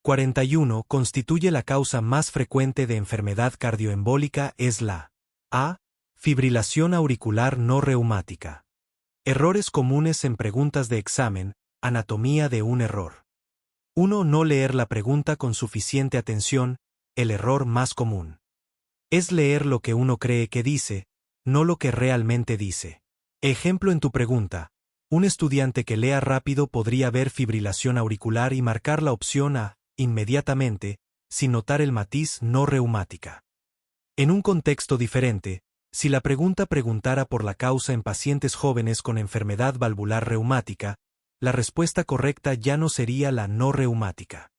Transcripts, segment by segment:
41. Constituye la causa más frecuente de enfermedad cardioembólica es la A. Fibrilación auricular no reumática. Errores comunes en preguntas de examen. Anatomía de un error. 1. No leer la pregunta con suficiente atención, el error más común. Es leer lo que uno cree que dice, no lo que realmente dice. Ejemplo en tu pregunta. Un estudiante que lea rápido podría ver fibrilación auricular y marcar la opción A, inmediatamente, sin notar el matiz no reumática. En un contexto diferente, si la pregunta preguntara por la causa en pacientes jóvenes con enfermedad valvular reumática, la respuesta correcta ya no sería la no reumática.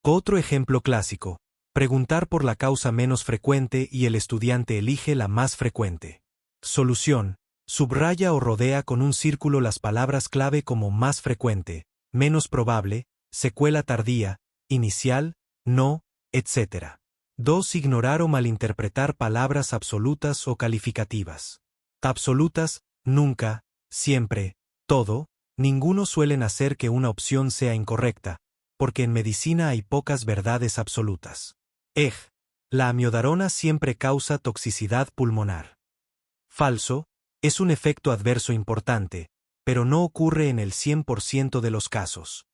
Otro ejemplo clásico. Preguntar por la causa menos frecuente y el estudiante elige la más frecuente. Solución. Subraya o rodea con un círculo las palabras clave como más frecuente, menos probable, secuela tardía, inicial, no, etc. 2. Ignorar o malinterpretar palabras absolutas o calificativas. Absolutas, nunca, siempre, todo, ninguno suelen hacer que una opción sea incorrecta, porque en medicina hay pocas verdades absolutas. La amiodarona siempre causa toxicidad pulmonar. Falso, es un efecto adverso importante, pero no ocurre en el 100% de los casos.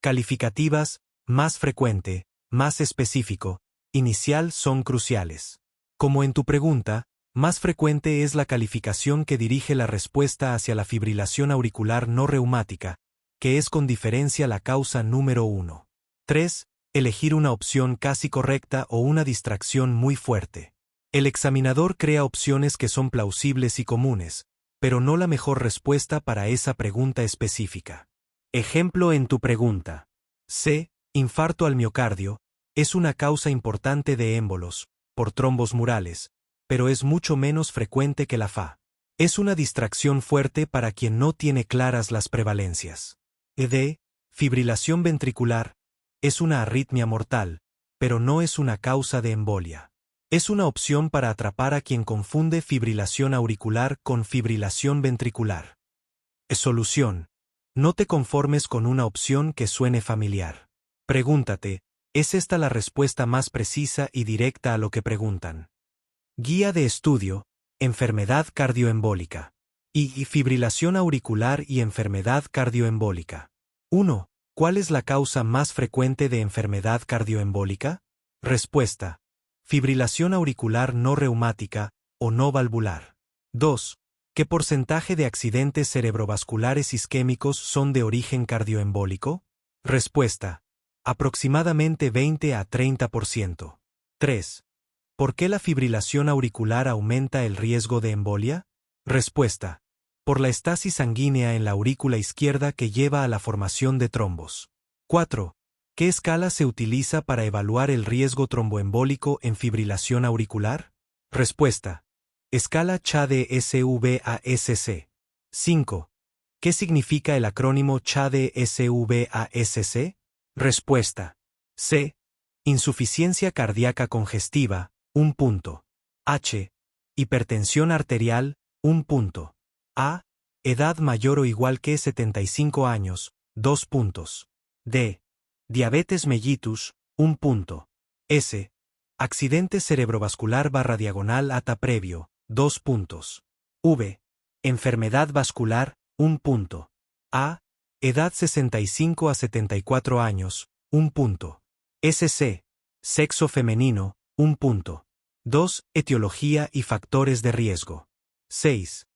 Calificativas, más frecuente, más específico, inicial son cruciales. Como en tu pregunta, más frecuente es la calificación que dirige la respuesta hacia la fibrilación auricular no reumática, que es con diferencia la causa número 1. 3. Elegir una opción casi correcta o una distracción muy fuerte. El examinador crea opciones que son plausibles y comunes, pero no la mejor respuesta para esa pregunta específica. Ejemplo en tu pregunta. C. Infarto al miocardio, es una causa importante de émbolos, por trombos murales, pero es mucho menos frecuente que la FA. Es una distracción fuerte para quien no tiene claras las prevalencias. D. Fibrilación ventricular, es una arritmia mortal, pero no es una causa de embolia. Es una opción para atrapar a quien confunde fibrilación auricular con fibrilación ventricular. Solución. No te conformes con una opción que suene familiar. Pregúntate, ¿es esta la respuesta más precisa y directa a lo que preguntan? Guía de estudio, enfermedad cardioembólica. Y fibrilación auricular y enfermedad cardioembólica. 1. ¿Cuál es la causa más frecuente de enfermedad cardioembólica? Respuesta. Fibrilación auricular no reumática, o no valvular. 2. ¿Qué porcentaje de accidentes cerebrovasculares isquémicos son de origen cardioembólico? Respuesta. Aproximadamente 20 a 30%. 3. ¿Por qué la fibrilación auricular aumenta el riesgo de embolia? Respuesta. Por la estasis sanguínea en la aurícula izquierda que lleva a la formación de trombos. 4. ¿Qué escala se utiliza para evaluar el riesgo tromboembólico en fibrilación auricular? Respuesta. Escala CHA-D-SVASC. 5. ¿Qué significa el acrónimo CHA-D-SVASC? Respuesta. C. Insuficiencia cardíaca congestiva, 1 punto. H. Hipertensión arterial, 1 punto. A. Edad mayor o igual que 75 años, 2 puntos. D. Diabetes mellitus, 1 punto. S. Accidente cerebrovascular / ATA previo, 2 puntos. V. Enfermedad vascular, 1 punto. A. Edad 65 a 74 años, 1 punto. SC. Sexo femenino, 1 punto. 2. Etiología y factores de riesgo. 6.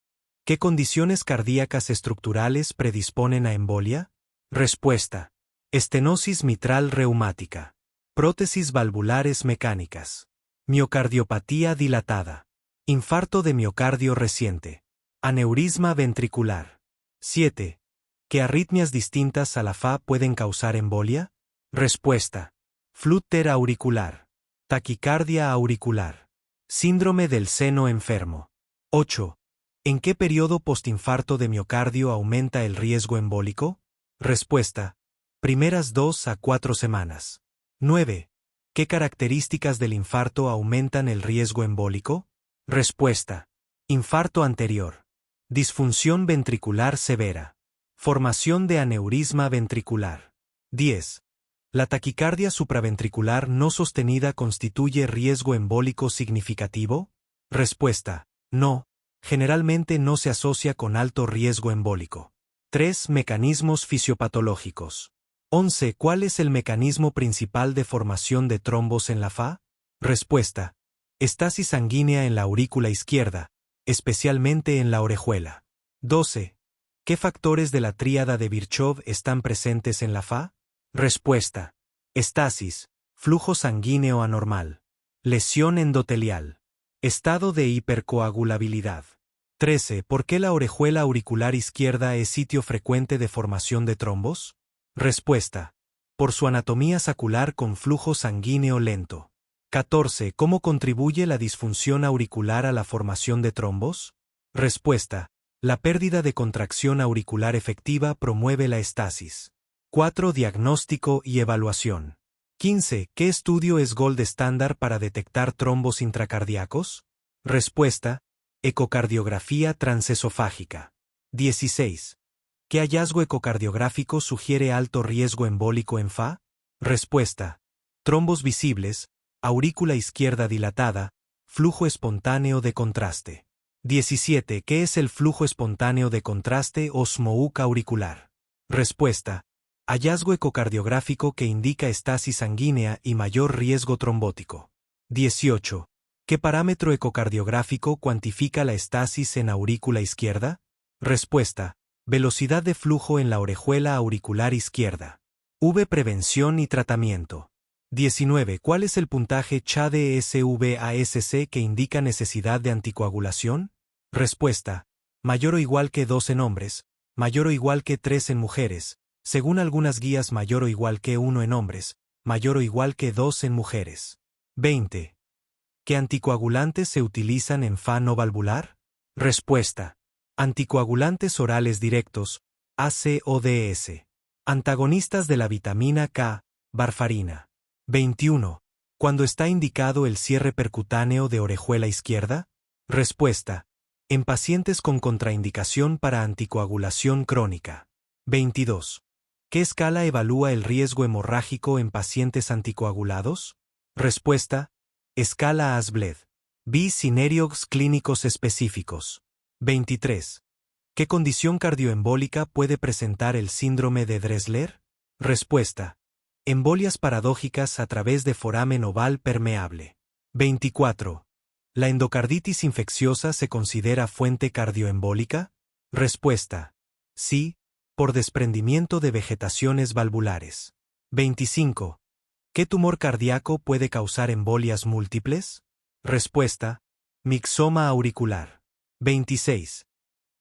¿Qué condiciones cardíacas estructurales predisponen a embolia? Respuesta. Estenosis mitral reumática. Prótesis valvulares mecánicas. Miocardiopatía dilatada. Infarto de miocardio reciente. Aneurisma ventricular. 7. ¿Qué arritmias distintas a la FA pueden causar embolia? Respuesta. Flúter auricular. Taquicardia auricular. Síndrome del seno enfermo. 8. ¿En qué periodo postinfarto de miocardio aumenta el riesgo embólico? Respuesta. Primeras 2 a 4 semanas. 9. ¿Qué características del infarto aumentan el riesgo embólico? Respuesta. Infarto anterior. Disfunción ventricular severa. Formación de aneurisma ventricular. 10. ¿La taquicardia supraventricular no sostenida constituye riesgo embólico significativo? Respuesta: no. Generalmente no se asocia con alto riesgo embólico. 3. Mecanismos fisiopatológicos. 11. ¿Cuál es el mecanismo principal de formación de trombos en la FA? Respuesta: estasis sanguínea en la aurícula izquierda, especialmente en la orejuela. 12. ¿Qué factores de la tríada de Virchow están presentes en la FA? Respuesta: estasis, flujo sanguíneo anormal, lesión endotelial, estado de hipercoagulabilidad. 13. ¿Por qué la orejuela auricular izquierda es sitio frecuente de formación de trombos? Respuesta: por su anatomía sacular con flujo sanguíneo lento. 14. ¿Cómo contribuye la disfunción auricular a la formación de trombos? Respuesta: la pérdida de contracción auricular efectiva promueve la estasis. 4. Diagnóstico y evaluación. 15. ¿Qué estudio es gold estándar para detectar trombos intracardíacos? Respuesta: ecocardiografía transesofágica. 16. ¿Qué hallazgo ecocardiográfico sugiere alto riesgo embólico en FA? Respuesta: trombos visibles, aurícula izquierda dilatada, flujo espontáneo de contraste. 17. ¿Qué es el flujo espontáneo de contraste o SMOUC auricular? Respuesta: hallazgo ecocardiográfico que indica estasis sanguínea y mayor riesgo trombótico. 18. ¿Qué parámetro ecocardiográfico cuantifica la estasis en aurícula izquierda? Respuesta: velocidad de flujo en la orejuela auricular izquierda. Prevención y tratamiento. 19. ¿Cuál es el puntaje CHA-DSV-ASC que indica necesidad de anticoagulación? Respuesta: mayor o igual que 2 en hombres, mayor o igual que 3 en mujeres, según algunas guías mayor o igual que 1 en hombres, mayor o igual que 2 en mujeres. 20. ¿Qué anticoagulantes se utilizan en FA no valvular? Respuesta: anticoagulantes orales directos, ACODS. Antagonistas de la vitamina K, varfarina. 21. ¿Cuándo está indicado el cierre percutáneo de orejuela izquierda? Respuesta: en pacientes con contraindicación para anticoagulación crónica. 22. ¿Qué escala evalúa el riesgo hemorrágico en pacientes anticoagulados? Respuesta: escala ASBLED. Scenarios clínicos específicos. 23. ¿Qué condición cardioembólica puede presentar el síndrome de Dressler? Respuesta: embolias paradójicas a través de foramen oval permeable. 24. ¿La endocarditis infecciosa se considera fuente cardioembólica? Respuesta: sí, por desprendimiento de vegetaciones valvulares. 25. ¿Qué tumor cardíaco puede causar embolias múltiples? Respuesta: mixoma auricular. 26.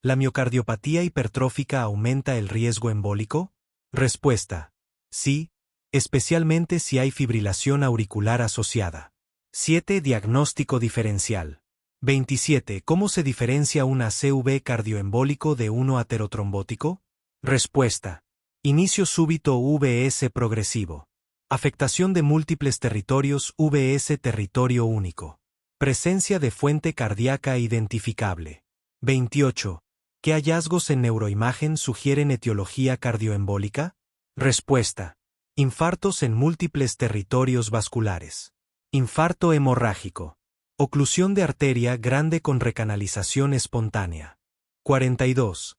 ¿La miocardiopatía hipertrófica aumenta el riesgo embólico? Respuesta: sí, especialmente si hay fibrilación auricular asociada. 7. Diagnóstico diferencial. 27. ¿Cómo se diferencia un ACV cardioembólico de uno aterotrombótico? Respuesta: inicio súbito VS progresivo. Afectación de múltiples territorios VS territorio único. Presencia de fuente cardíaca identificable. 28. ¿Qué hallazgos en neuroimagen sugieren etiología cardioembólica? Respuesta: infartos en múltiples territorios vasculares. Infarto hemorrágico. Oclusión de arteria grande con recanalización espontánea. 42.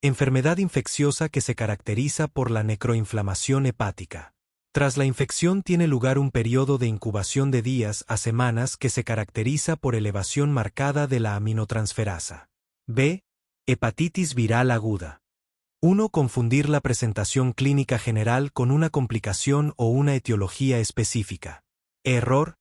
Enfermedad infecciosa que se caracteriza por la necroinflamación hepática. Tras la infección tiene lugar un periodo de incubación de días a semanas que se caracteriza por elevación marcada de la aminotransferasa. Hepatitis viral aguda. 1. Confundir la presentación clínica general con una complicación o una etiología específica. Error: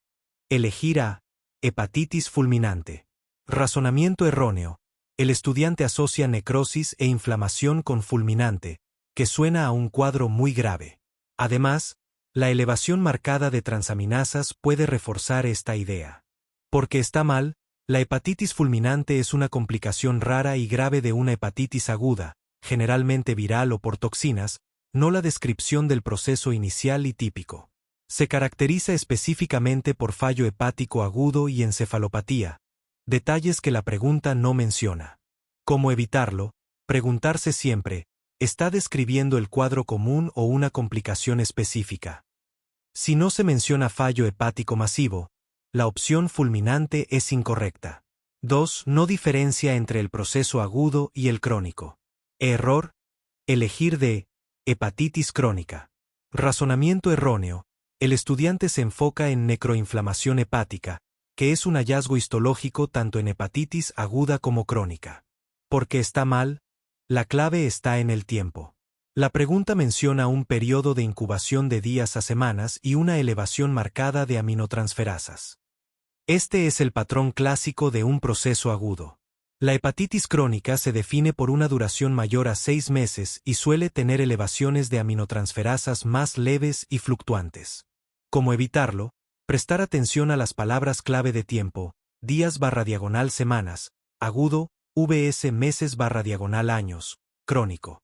elegir a hepatitis fulminante. Razonamiento erróneo: el estudiante asocia necrosis e inflamación con fulminante, que suena a un cuadro muy grave. Además, la elevación marcada de transaminasas puede reforzar esta idea. Porque está mal, la hepatitis fulminante es una complicación rara y grave de una hepatitis aguda, generalmente viral o por toxinas, no la descripción del proceso inicial y típico. Se caracteriza específicamente por fallo hepático agudo y encefalopatía, detalles que la pregunta no menciona. ¿Cómo evitarlo? Preguntarse siempre: ¿está describiendo el cuadro común o una complicación específica? Si no se menciona fallo hepático masivo, la opción fulminante es incorrecta. 2. No diferencia entre el proceso agudo y el crónico. Error. Elegir de hepatitis crónica. Razonamiento erróneo. El estudiante se enfoca en necroinflamación hepática, que es un hallazgo histológico tanto en hepatitis aguda como crónica. Porque está mal, la clave está en el tiempo. La pregunta menciona un periodo de incubación de días a semanas y una elevación marcada de aminotransferasas. Este es el patrón clásico de un proceso agudo. La hepatitis crónica se define por una duración mayor a 6 meses y suele tener elevaciones de aminotransferasas más leves y fluctuantes. ¿Cómo evitarlo? Prestar atención a las palabras clave de tiempo, días/diagonal semanas, agudo, vs meses/diagonal años, crónico.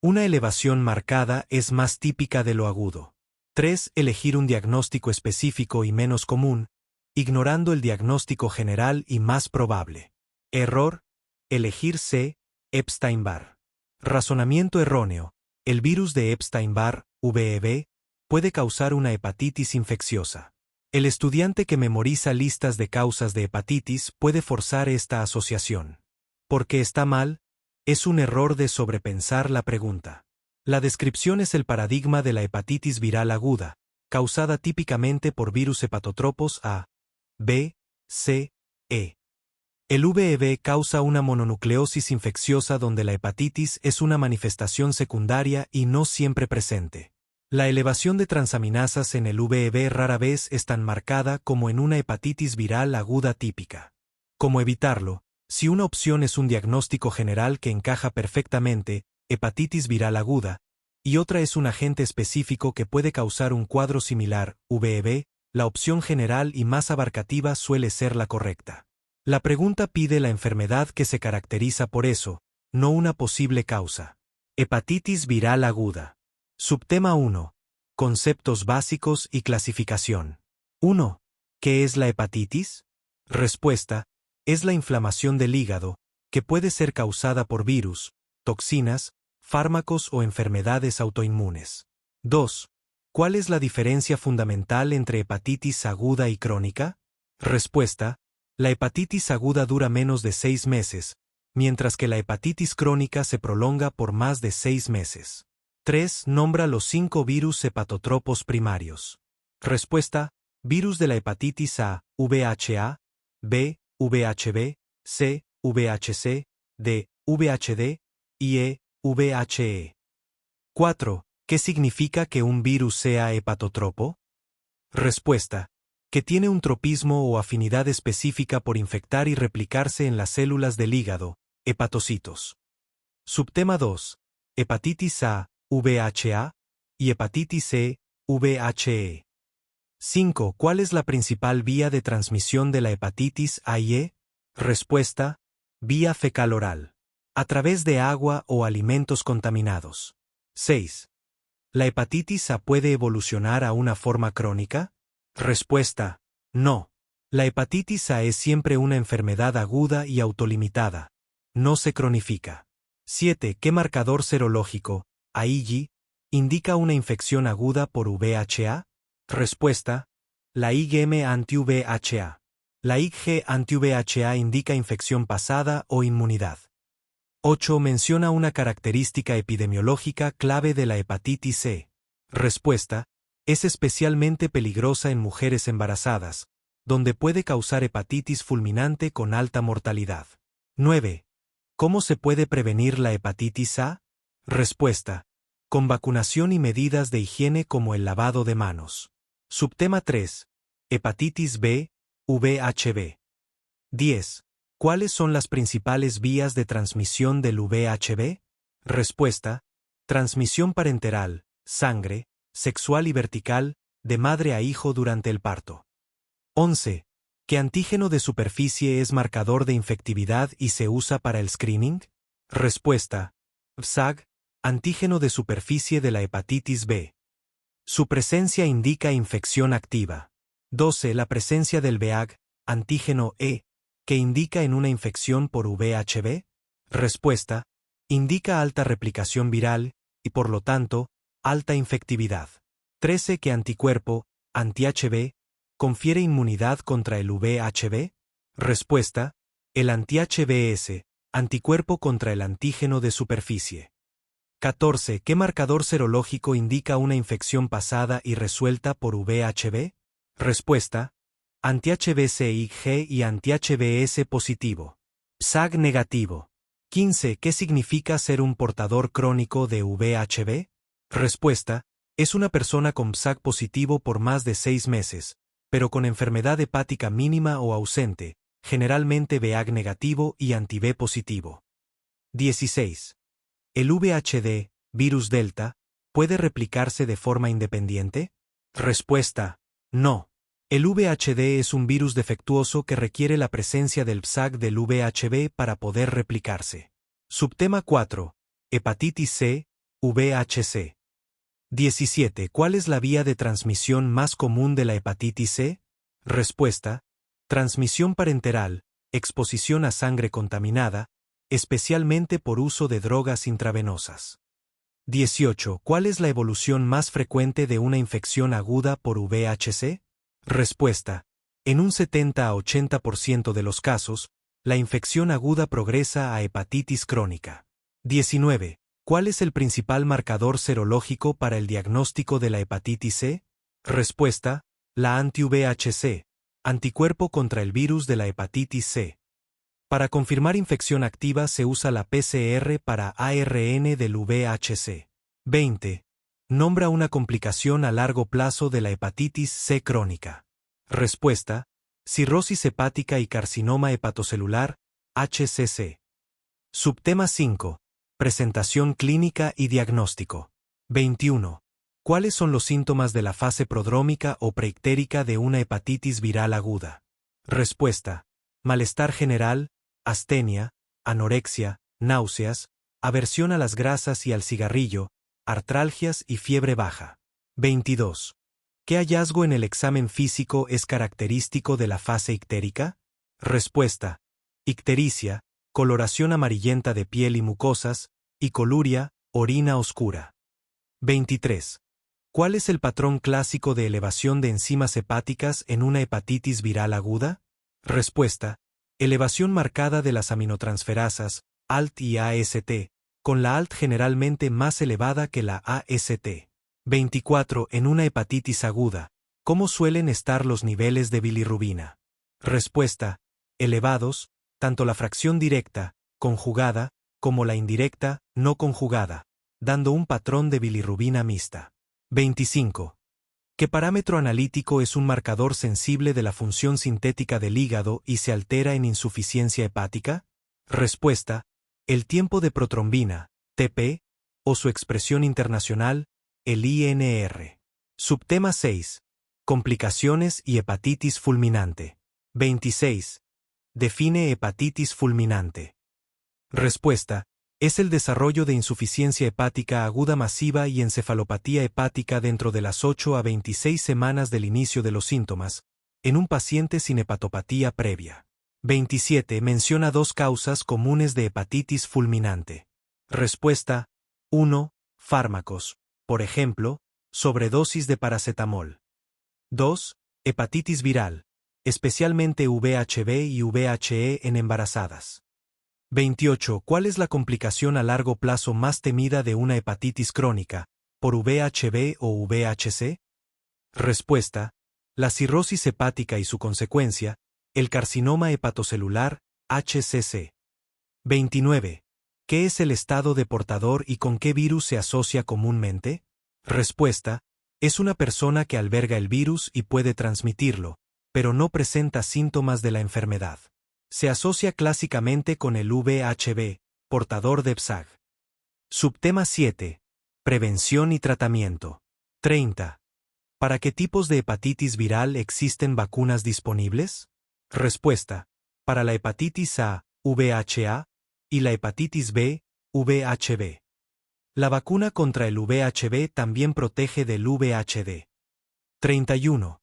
Una elevación marcada es más típica de lo agudo. 3. Elegir un diagnóstico específico y menos común, ignorando el diagnóstico general y más probable. Error. Elegir C. Epstein-Barr. Razonamiento erróneo. El virus de Epstein-Barr, VEB, puede causar una hepatitis infecciosa. El estudiante que memoriza listas de causas de hepatitis puede forzar esta asociación. Porque está mal, es un error de sobrepensar la pregunta. La descripción es el paradigma de la hepatitis viral aguda, causada típicamente por virus hepatotropos A, B, C, E. El VEB causa una mononucleosis infecciosa donde la hepatitis es una manifestación secundaria y no siempre presente. La elevación de transaminasas en el VEB rara vez es tan marcada como en una hepatitis viral aguda típica. ¿Cómo evitarlo? Si una opción es un diagnóstico general que encaja perfectamente, hepatitis viral aguda, y otra es un agente específico que puede causar un cuadro similar, VEB, la opción general y más abarcativa suele ser la correcta. La pregunta pide la enfermedad que se caracteriza por eso, no una posible causa. Hepatitis viral aguda. Subtema 1. Conceptos básicos y clasificación. 1. ¿Qué es la hepatitis? Respuesta. Es la inflamación del hígado, que puede ser causada por virus, toxinas, fármacos o enfermedades autoinmunes. 2. ¿Cuál es la diferencia fundamental entre hepatitis aguda y crónica? Respuesta. La hepatitis aguda dura menos de 6 meses, mientras que la hepatitis crónica se prolonga por más de 6 meses. 3. Nombra los 5 virus hepatotropos primarios. Respuesta. Virus de la hepatitis A, VHA, B, VHB, C, VHC, D, VHD, y E, VHE. 4. ¿Qué significa que un virus sea hepatotropo? Respuesta. Que tiene un tropismo o afinidad específica por infectar y replicarse en las células del hígado, hepatocitos. Subtema 2. Hepatitis A, VHA, y hepatitis C, VHE. 5. ¿Cuál es la principal vía de transmisión de la hepatitis A y E? Respuesta. Vía fecal oral. A través de agua o alimentos contaminados. 6. ¿La hepatitis A puede evolucionar a una forma crónica? Respuesta. No. La hepatitis A es siempre una enfermedad aguda y autolimitada. No se cronifica. 7. ¿Qué marcador serológico, IgG, indica una infección aguda por VHA? Respuesta. La IgM anti-VHA. La IgG anti-VHA indica infección pasada o inmunidad. 8. Menciona una característica epidemiológica clave de la hepatitis C. Respuesta. Es especialmente peligrosa en mujeres embarazadas, donde puede causar hepatitis fulminante con alta mortalidad. 9. ¿Cómo se puede prevenir la hepatitis A? Respuesta. Con vacunación y medidas de higiene como el lavado de manos. Subtema 3. Hepatitis B, VHB. 10. ¿Cuáles son las principales vías de transmisión del VHB? Respuesta. Transmisión parenteral, sangre, sexual y vertical, de madre a hijo durante el parto. 11. ¿Qué antígeno de superficie es marcador de infectividad y se usa para el screening? Respuesta. VSAG, antígeno de superficie de la hepatitis B. Su presencia indica infección activa. 12. La presencia del VAG, antígeno E, que indica en una infección por VHB. Respuesta. Indica alta replicación viral, y por lo tanto, alta infectividad. 13. ¿Qué anticuerpo, anti-HB, confiere inmunidad contra el VHB? Respuesta: el anti-HBs, anticuerpo contra el antígeno de superficie. 14. ¿Qué marcador serológico indica una infección pasada y resuelta por VHB? Respuesta: anti-HBsIg y anti-HBs positivo. PSAG negativo. 15. ¿Qué significa ser un portador crónico de VHB? Respuesta: es una persona con PSAG positivo por más de 6 meses, pero con enfermedad hepática mínima o ausente, generalmente VAG negativo y anti-B positivo. 16. ¿El VHD, virus Delta, puede replicarse de forma independiente? Respuesta: no. El VHD es un virus defectuoso que requiere la presencia del PSAG del VHB para poder replicarse. Subtema 4. Hepatitis C, VHC. 17. ¿Cuál es la vía de transmisión más común de la hepatitis C? Respuesta: transmisión parenteral, exposición a sangre contaminada, especialmente por uso de drogas intravenosas. 18. ¿Cuál es la evolución más frecuente de una infección aguda por VHC? Respuesta: en un 70 a 80% de los casos, la infección aguda progresa a hepatitis crónica. 19. ¿Cuál es el principal marcador serológico para el diagnóstico de la hepatitis C? Respuesta: la anti-VHC, anticuerpo contra el virus de la hepatitis C. Para confirmar infección activa se usa la PCR para ARN del VHC. 20. Nombra una complicación a largo plazo de la hepatitis C crónica. Respuesta: cirrosis hepática y carcinoma hepatocelular, HCC. Subtema 5. Presentación clínica y diagnóstico. 21. ¿Cuáles son los síntomas de la fase prodrómica o preictérica de una hepatitis viral aguda? Respuesta: malestar general, astenia, anorexia, náuseas, aversión a las grasas y al cigarrillo, artralgias y fiebre baja. 22. ¿Qué hallazgo en el examen físico es característico de la fase ictérica? Respuesta: ictericia, coloración amarillenta de piel y mucosas, y coluria, orina oscura. 23. ¿Cuál es el patrón clásico de elevación de enzimas hepáticas en una hepatitis viral aguda? Respuesta: elevación marcada de las aminotransferasas, ALT y AST, con la ALT generalmente más elevada que la AST. 24. En una hepatitis aguda, ¿cómo suelen estar los niveles de bilirrubina? Respuesta: elevados, tanto la fracción directa, conjugada, como la indirecta, no conjugada, dando un patrón de bilirrubina mixta. 25. ¿Qué parámetro analítico es un marcador sensible de la función sintética del hígado y se altera en insuficiencia hepática? Respuesta: el tiempo de protrombina, TP, o su expresión internacional, el INR. Subtema 6. Complicaciones y hepatitis fulminante. 26. Define hepatitis fulminante. Respuesta: es el desarrollo de insuficiencia hepática aguda masiva y encefalopatía hepática dentro de las 8 a 26 semanas del inicio de los síntomas, en un paciente sin hepatopatía previa. 27. Menciona 2 causas comunes de hepatitis fulminante. Respuesta: 1. Fármacos, por ejemplo, sobredosis de paracetamol. 2. Hepatitis viral, especialmente VHB y VHE en embarazadas. 28. ¿Cuál es la complicación a largo plazo más temida de una hepatitis crónica, por VHB o VHC? Respuesta: la cirrosis hepática y su consecuencia, el carcinoma hepatocelular, HCC. 29. ¿Qué es el estado de portador y con qué virus se asocia comúnmente? Respuesta: es una persona que alberga el virus y puede transmitirlo, pero no presenta síntomas de la enfermedad. Se asocia clásicamente con el VHB, portador de PSAG. Subtema 7. Prevención y tratamiento. 30. ¿Para qué tipos de hepatitis viral existen vacunas disponibles? Respuesta: para la hepatitis A, VHA, y la hepatitis B, VHB. La vacuna contra el VHB también protege del VHD. 31.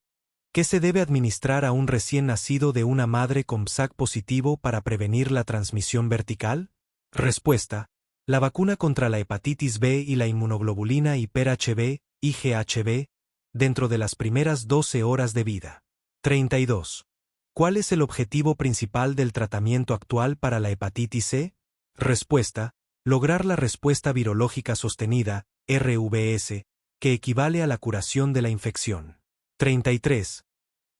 ¿Qué se debe administrar a un recién nacido de una madre con PSAG positivo para prevenir la transmisión vertical? Respuesta: la vacuna contra la hepatitis B y la inmunoglobulina hiper-HB, IgHB, dentro de las primeras 12 horas de vida. 32. ¿Cuál es el objetivo principal del tratamiento actual para la hepatitis C? Respuesta: lograr la respuesta virológica sostenida, RVS, que equivale a la curación de la infección. 33.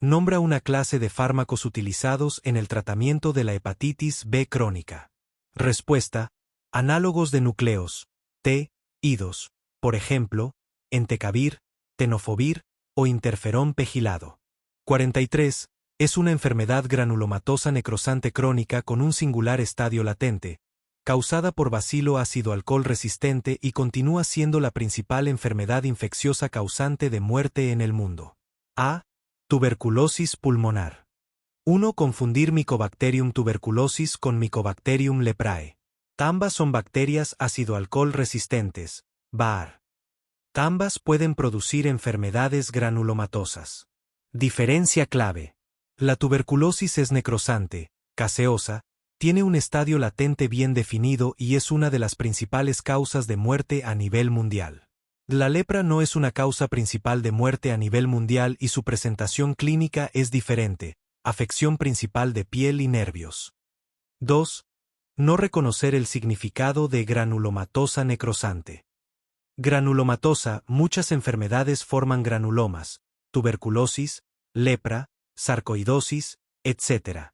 Nombra una clase de fármacos utilizados en el tratamiento de la hepatitis B crónica. Respuesta: análogos de núcleos, T, IDOS, por ejemplo, entecavir, tenofovir o interferón pegilado. 43. Es una enfermedad granulomatosa necrosante crónica con un singular estadio latente, causada por bacilo ácido alcohol resistente y continúa siendo la principal enfermedad infecciosa causante de muerte en el mundo. A. Tuberculosis pulmonar. 1. Confundir Mycobacterium tuberculosis con Mycobacterium leprae. Ambas son bacterias ácido alcohol resistentes, BAR. Ambas pueden producir enfermedades granulomatosas. Diferencia clave. La tuberculosis es necrosante, caseosa, tiene un estadio latente bien definido y es una de las principales causas de muerte a nivel mundial. La lepra no es una causa principal de muerte a nivel mundial y su presentación clínica es diferente, afección principal de piel y nervios. 2. No reconocer el significado de granulomatosa necrosante. Granulomatosa: muchas enfermedades forman granulomas, tuberculosis, lepra, sarcoidosis, etc.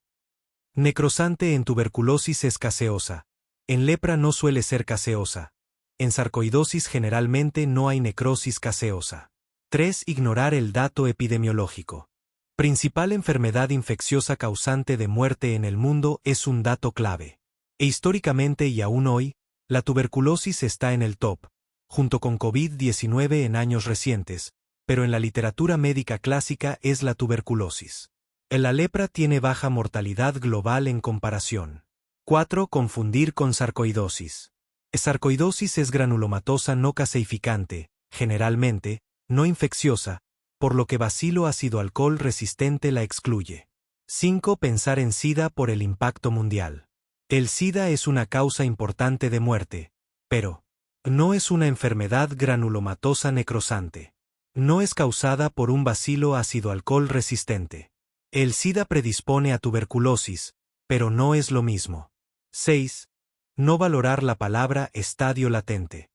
Necrosante: en tuberculosis es caseosa, en lepra no suele ser caseosa, en sarcoidosis generalmente no hay necrosis caseosa. 3. Ignorar el dato epidemiológico. Principal enfermedad infecciosa causante de muerte en el mundo es un dato clave. E históricamente y aún hoy, la tuberculosis está en el top, junto con COVID-19 en años recientes, pero en la literatura médica clásica es la tuberculosis. La lepra tiene baja mortalidad global en comparación. 4. Confundir con sarcoidosis. Sarcoidosis es granulomatosa no caseificante, generalmente, no infecciosa, por lo que bacilo ácido alcohol resistente la excluye. 5. Pensar en SIDA por el impacto mundial. El SIDA es una causa importante de muerte, pero no es una enfermedad granulomatosa necrosante. No es causada por un bacilo ácido alcohol resistente. El SIDA predispone a tuberculosis, pero no es lo mismo. 6. No valorar la palabra estadio latente.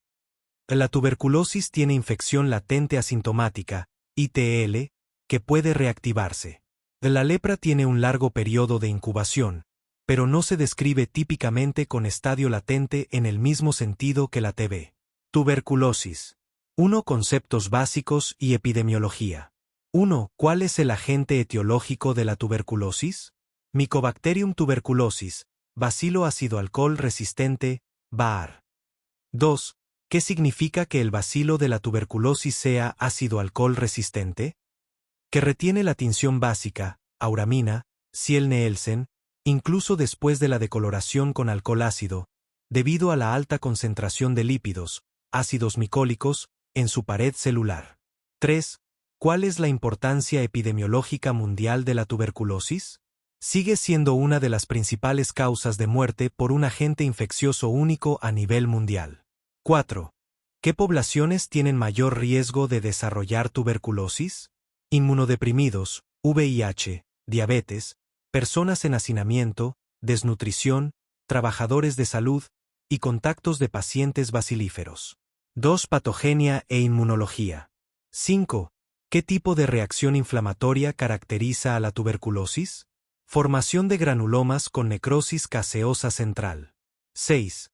La tuberculosis tiene infección latente asintomática, ITL, que puede reactivarse. La lepra tiene un largo periodo de incubación, pero no se describe típicamente con estadio latente en el mismo sentido que la TB. Tuberculosis. 1. Conceptos básicos y epidemiología. 1. ¿Cuál es el agente etiológico de la tuberculosis? Mycobacterium tuberculosis, bacilo ácido alcohol resistente, BAR. 2. ¿Qué significa que el bacilo de la tuberculosis sea ácido alcohol resistente? Que retiene la tinción básica, auramina, Ciel-Nielsen, incluso después de la decoloración con alcohol ácido, debido a la alta concentración de lípidos, ácidos micólicos, en su pared celular. 3. ¿Cuál es la importancia epidemiológica mundial de la tuberculosis? Sigue siendo una de las principales causas de muerte por un agente infeccioso único a nivel mundial. 4. ¿Qué poblaciones tienen mayor riesgo de desarrollar tuberculosis? Inmunodeprimidos, VIH, diabetes, personas en hacinamiento, desnutrición, trabajadores de salud y contactos de pacientes bacilíferos. 2. Patogenia e inmunología. 5. ¿Qué tipo de reacción inflamatoria caracteriza a la tuberculosis? Formación de granulomas con necrosis caseosa central. 6.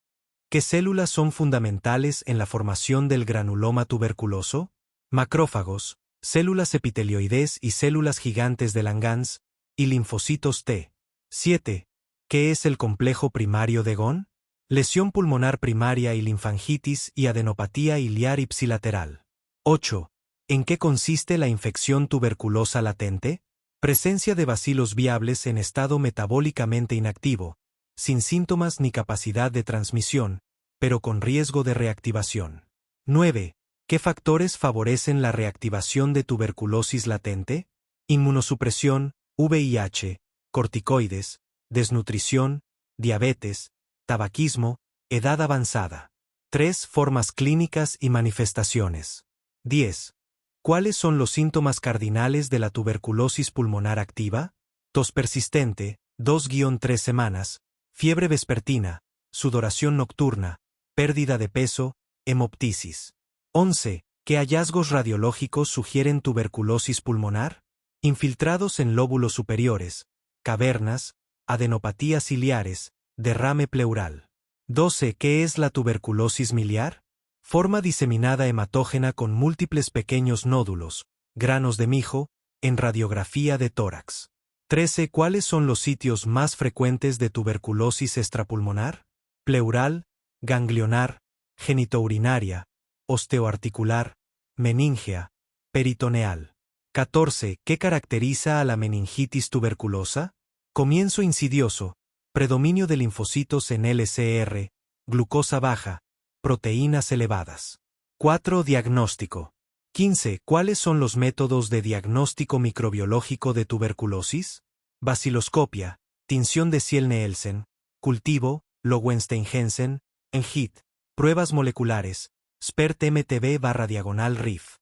¿Qué células son fundamentales en la formación del granuloma tuberculoso? Macrófagos, células epitelioides y células gigantes de Langhans, y linfocitos T. 7. ¿Qué es el complejo primario de Ghon? Lesión pulmonar primaria y linfangitis y adenopatía iliar ipsilateral. 8. ¿En qué consiste la infección tuberculosa latente? Presencia de bacilos viables en estado metabólicamente inactivo, sin síntomas ni capacidad de transmisión, pero con riesgo de reactivación. 9. ¿Qué factores favorecen la reactivación de tuberculosis latente? Inmunosupresión, VIH, corticoides, desnutrición, diabetes, tabaquismo, edad avanzada. 3. Formas clínicas y manifestaciones. 10. ¿Cuáles son los síntomas cardinales de la tuberculosis pulmonar activa? Tos persistente, 2-3 semanas, fiebre vespertina, sudoración nocturna, pérdida de peso, hemoptisis. 11. ¿Qué hallazgos radiológicos sugieren tuberculosis pulmonar? Infiltrados en lóbulos superiores, cavernas, adenopatías ciliares, derrame pleural. 12. ¿Qué es la tuberculosis miliar? Forma diseminada hematógena con múltiples pequeños nódulos, granos de mijo, en radiografía de tórax. 13. ¿Cuáles son los sitios más frecuentes de tuberculosis extrapulmonar? Pleural, ganglionar, genitourinaria, osteoarticular, meningea, peritoneal. 14. ¿Qué caracteriza a la meningitis tuberculosa? Comienzo insidioso, predominio de linfocitos en LCR, glucosa baja, proteínas elevadas. 4. Diagnóstico. 15. ¿Cuáles son los métodos de diagnóstico microbiológico de tuberculosis? Baciloscopia, tinción de Ziel-Neelsen, cultivo, Lowenstein-Jensen, ENHIT, pruebas moleculares, SPERT-MTB/RIF.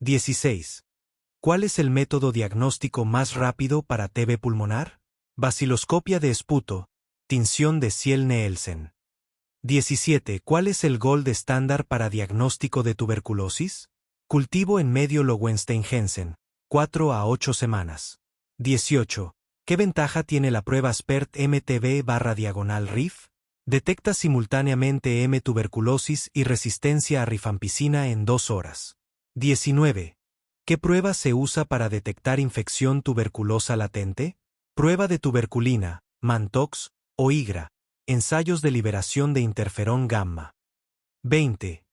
16. ¿Cuál es el método diagnóstico más rápido para TB pulmonar? Baciloscopia de esputo, tinción de Ziel-Neelsen. 17. ¿Cuál es el gold estándar para diagnóstico de tuberculosis? Cultivo en medio Lowenstein-Jensen, 4 a 8 semanas. 18. ¿Qué ventaja tiene la prueba SPERT-MTB/RIF? Detecta simultáneamente M. tuberculosis y resistencia a rifampicina en 2 horas. 19. ¿Qué prueba se usa para detectar infección tuberculosa latente? Prueba de tuberculina, Mantox o IGRA. Ensayos de liberación de interferón gamma. 20.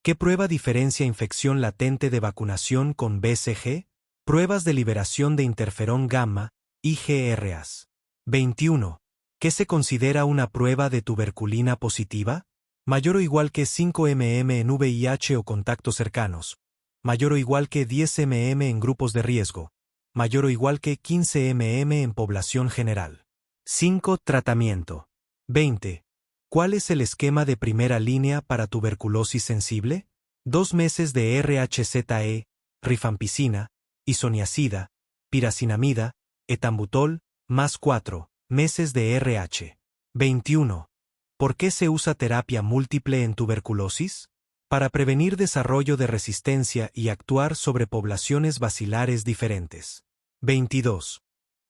¿Qué prueba diferencia infección latente de vacunación con BCG? Pruebas de liberación de interferón gamma, IGRAs. 21. ¿Qué se considera una prueba de tuberculina positiva? Mayor o igual que 5 mm en VIH o contactos cercanos. Mayor o igual que 10 mm en grupos de riesgo. Mayor o igual que 15 mm en población general. 5. Tratamiento. 20. ¿Cuál es el esquema de primera línea para tuberculosis sensible? 2 meses de RHZE, rifampicina, isoniazida, piracinamida, etambutol, más 4 meses de RH. 21. ¿Por qué se usa terapia múltiple en tuberculosis? Para prevenir desarrollo de resistencia y actuar sobre poblaciones bacilares diferentes. 22.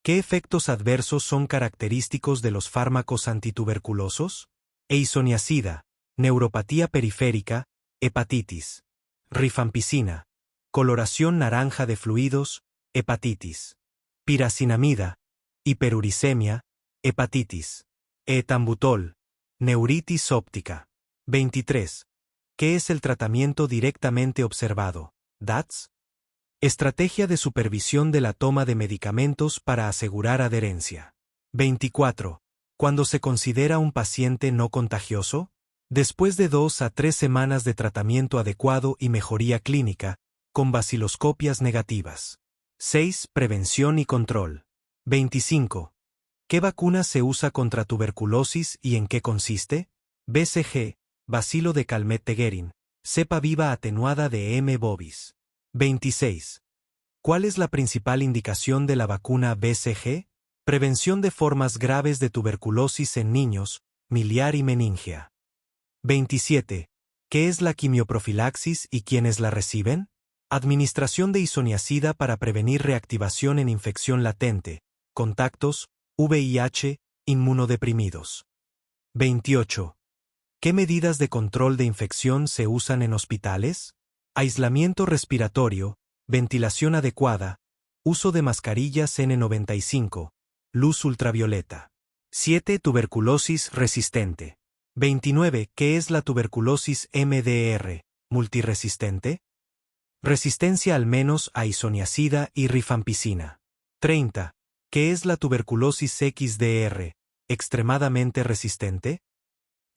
¿Qué efectos adversos son característicos de los fármacos antituberculosos? Eisoniazida, neuropatía periférica, hepatitis. Rifampicina, coloración naranja de fluidos, hepatitis. Piracinamida, hiperuricemia, hepatitis. Etambutol, neuritis óptica. 23. ¿Qué es el tratamiento directamente observado? DATS. Estrategia de supervisión de la toma de medicamentos para asegurar adherencia. 24. ¿Cuándo se considera un paciente no contagioso? Después de 2 a 3 semanas de tratamiento adecuado y mejoría clínica, con baciloscopias negativas. 6. Prevención y control. 25. ¿Qué vacuna se usa contra tuberculosis y en qué consiste? BCG, bacilo de Calmette-Guerin, cepa viva atenuada de M. bovis. 26. ¿Cuál es la principal indicación de la vacuna BCG? Prevención de formas graves de tuberculosis en niños, miliar y meningea. 27. ¿Qué es la quimioprofilaxis y quiénes la reciben? Administración de isoniazida para prevenir reactivación en infección latente, contactos, VIH, inmunodeprimidos. 28. ¿Qué medidas de control de infección se usan en hospitales? Aislamiento respiratorio, ventilación adecuada, uso de mascarillas N95, luz ultravioleta. 7. Tuberculosis resistente. 29. ¿Qué es la tuberculosis MDR, multiresistente? Resistencia al menos a isoniazida y rifampicina. 30. ¿Qué es la tuberculosis XDR, extremadamente resistente?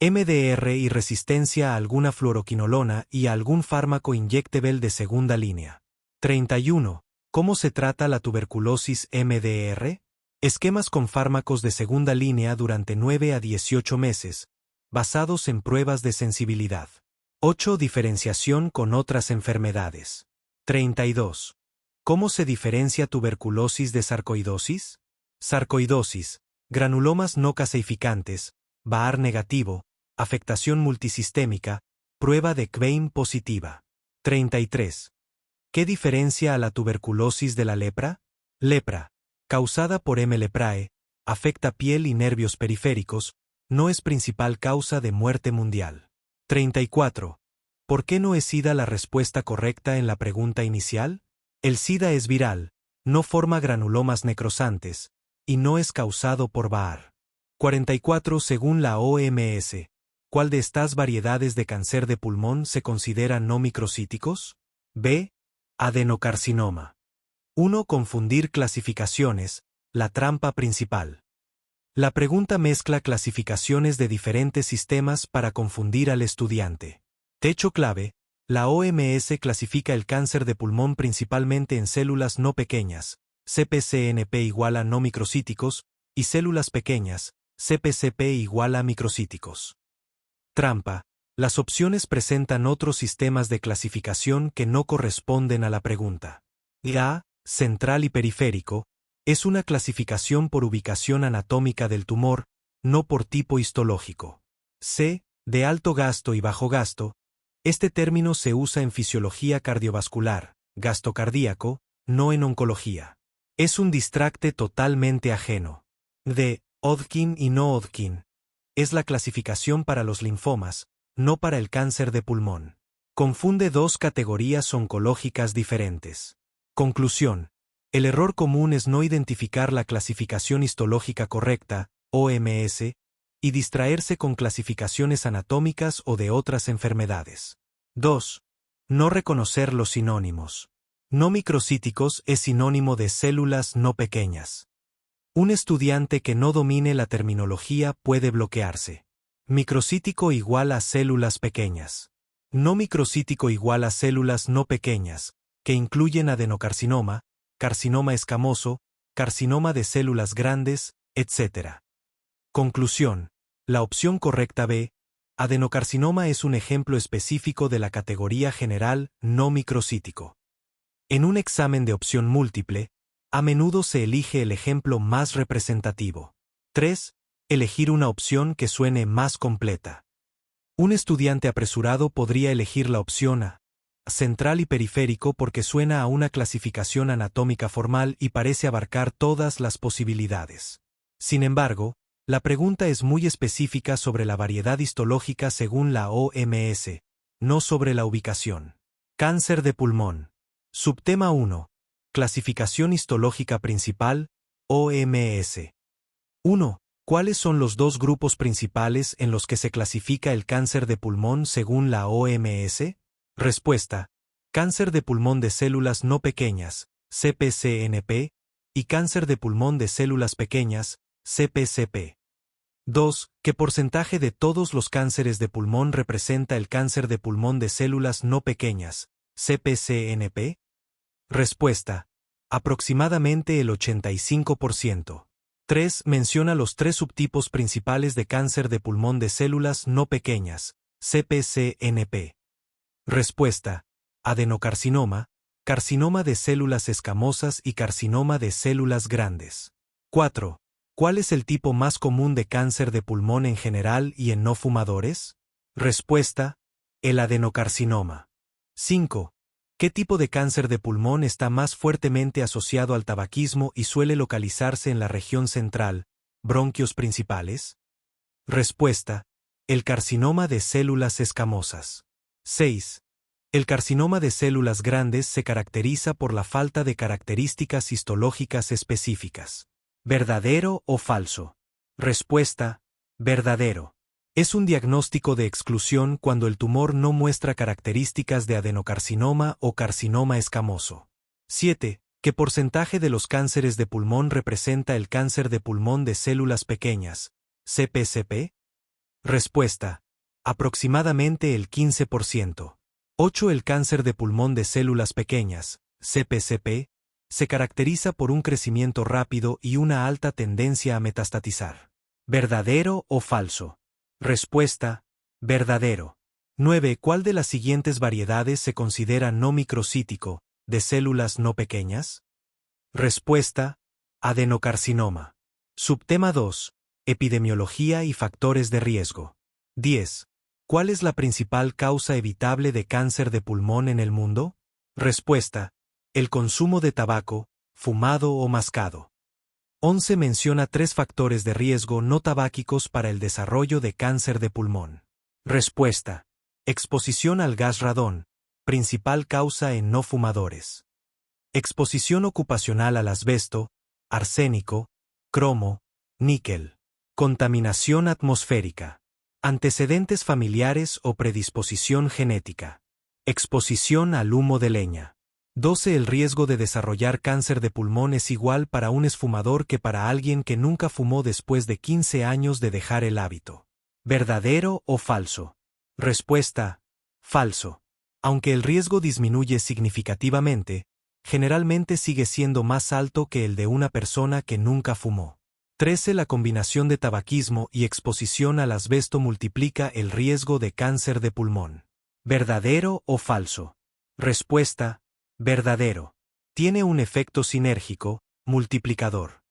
MDR y resistencia a alguna fluoroquinolona y a algún fármaco inyectable de segunda línea. 31. ¿Cómo se trata la tuberculosis MDR? Esquemas con fármacos de segunda línea durante 9 a 18 meses, basados en pruebas de sensibilidad. 8. Diferenciación con otras enfermedades. 32. ¿Cómo se diferencia tuberculosis de sarcoidosis? Sarcoidosis, granulomas no caseificantes, Baar negativo, afectación multisistémica, prueba de Queim positiva. 33. ¿Qué diferencia a la tuberculosis de la lepra? Lepra, causada por M. leprae, afecta piel y nervios periféricos, no es principal causa de muerte mundial. 34. ¿Por qué no es SIDA la respuesta correcta en la pregunta inicial? El SIDA es viral, no forma granulomas necrosantes, y no es causado por Baar. 44. Según la OMS, ¿cuál de estas variedades de cáncer de pulmón se considera no microcíticos? B. Adenocarcinoma. 1. Confundir clasificaciones, la trampa principal. La pregunta mezcla clasificaciones de diferentes sistemas para confundir al estudiante. Techo clave, la OMS clasifica el cáncer de pulmón principalmente en células no pequeñas, CPCNP igual a no microcíticos, y células pequeñas, CPCP igual a microcíticos. Trampa, las opciones presentan otros sistemas de clasificación que no corresponden a la pregunta. A, central y periférico, es una clasificación por ubicación anatómica del tumor, no por tipo histológico. C, de alto gasto y bajo gasto, este término se usa en fisiología cardiovascular, gasto cardíaco, no en oncología. Es un distracte totalmente ajeno. D, Hodgkin y no Hodgkin, es la clasificación para los linfomas, no para el cáncer de pulmón. Confunde dos categorías oncológicas diferentes. Conclusión. El error común es no identificar la clasificación histológica correcta, OMS, y distraerse con clasificaciones anatómicas o de otras enfermedades. 2. No reconocer los sinónimos. No microcíticos es sinónimo de células no pequeñas. Un estudiante que no domine la terminología puede bloquearse. Microcítico igual a células pequeñas. No microcítico igual a células no pequeñas, que incluyen adenocarcinoma, carcinoma escamoso, carcinoma de células grandes, etc. Conclusión. La opción correcta B, adenocarcinoma es un ejemplo específico de la categoría general no microcítico. En un examen de opción múltiple, a menudo se elige el ejemplo más representativo. 3. Elegir una opción que suene más completa. Un estudiante apresurado podría elegir la opción A, central y periférico porque suena a una clasificación anatómica formal y parece abarcar todas las posibilidades. Sin embargo, la pregunta es muy específica sobre la variedad histológica según la OMS, no sobre la ubicación. Cáncer de pulmón. Subtema 1. Clasificación histológica principal, OMS. 1. ¿Cuáles son los dos grupos principales en los que se clasifica el cáncer de pulmón según la OMS? Respuesta. Cáncer de pulmón de células no pequeñas, CPCNP, y cáncer de pulmón de células pequeñas, CPCP. 2. ¿Qué porcentaje de todos los cánceres de pulmón representa el cáncer de pulmón de células no pequeñas, CPCNP? Respuesta. Aproximadamente el 85%. 3. Menciona los tres subtipos principales de cáncer de pulmón de células no pequeñas, CPCNP. Respuesta. Adenocarcinoma, carcinoma de células escamosas y carcinoma de células grandes. 4. ¿Cuál es el tipo más común de cáncer de pulmón en general y en no fumadores? Respuesta. El adenocarcinoma. 5. ¿Qué tipo de cáncer de pulmón está más fuertemente asociado al tabaquismo y suele localizarse en la región central, bronquios principales? Respuesta. El carcinoma de células escamosas. 6. El carcinoma de células grandes se caracteriza por la falta de características histológicas específicas. ¿Verdadero o falso? Respuesta. Verdadero. Es un diagnóstico de exclusión cuando el tumor no muestra características de adenocarcinoma o carcinoma escamoso. 7. ¿Qué porcentaje de los cánceres de pulmón representa el cáncer de pulmón de células pequeñas, CPCP? Respuesta. Aproximadamente el 15%. 8. El cáncer de pulmón de células pequeñas, CPCP, se caracteriza por un crecimiento rápido y una alta tendencia a metastatizar. ¿Verdadero o falso? Respuesta. Verdadero. 9. ¿Cuál de las siguientes variedades se considera no microcítico, de células no pequeñas? Respuesta: adenocarcinoma. Subtema 2. Epidemiología y factores de riesgo. 10. ¿Cuál es la principal causa evitable de cáncer de pulmón en el mundo? Respuesta: el consumo de tabaco, fumado o mascado. 11. Menciona 3 factores de riesgo no tabáquicos para el desarrollo de cáncer de pulmón. Respuesta: exposición al gas radón, principal causa en no fumadores. Exposición ocupacional al asbesto, arsénico, cromo, níquel. Contaminación atmosférica. Antecedentes familiares o predisposición genética. Exposición al humo de leña. 12. El riesgo de desarrollar cáncer de pulmón es igual para un exfumador que para alguien que nunca fumó después de 15 años de dejar el hábito. ¿Verdadero o falso? Respuesta: falso. Aunque el riesgo disminuye significativamente, generalmente sigue siendo más alto que el de una persona que nunca fumó. 13. La combinación de tabaquismo y exposición al asbesto multiplica el riesgo de cáncer de pulmón. ¿Verdadero o falso? Respuesta: verdadero. Tiene un efecto sinérgico, multiplicador.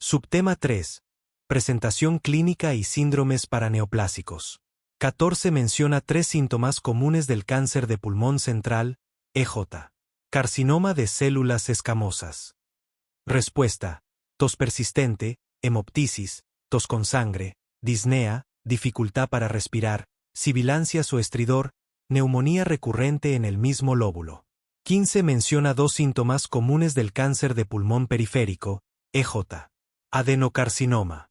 Subtema 3. Presentación clínica y síndromes paraneoplásicos. 14. Menciona 3 síntomas comunes del cáncer de pulmón central, EJ. Carcinoma de células escamosas. Respuesta: tos persistente, hemoptisis, tos con sangre, disnea, dificultad para respirar, sibilancias o estridor, neumonía recurrente en el mismo lóbulo. 15. Menciona 2 síntomas comunes del cáncer de pulmón periférico, EJ. Adenocarcinoma.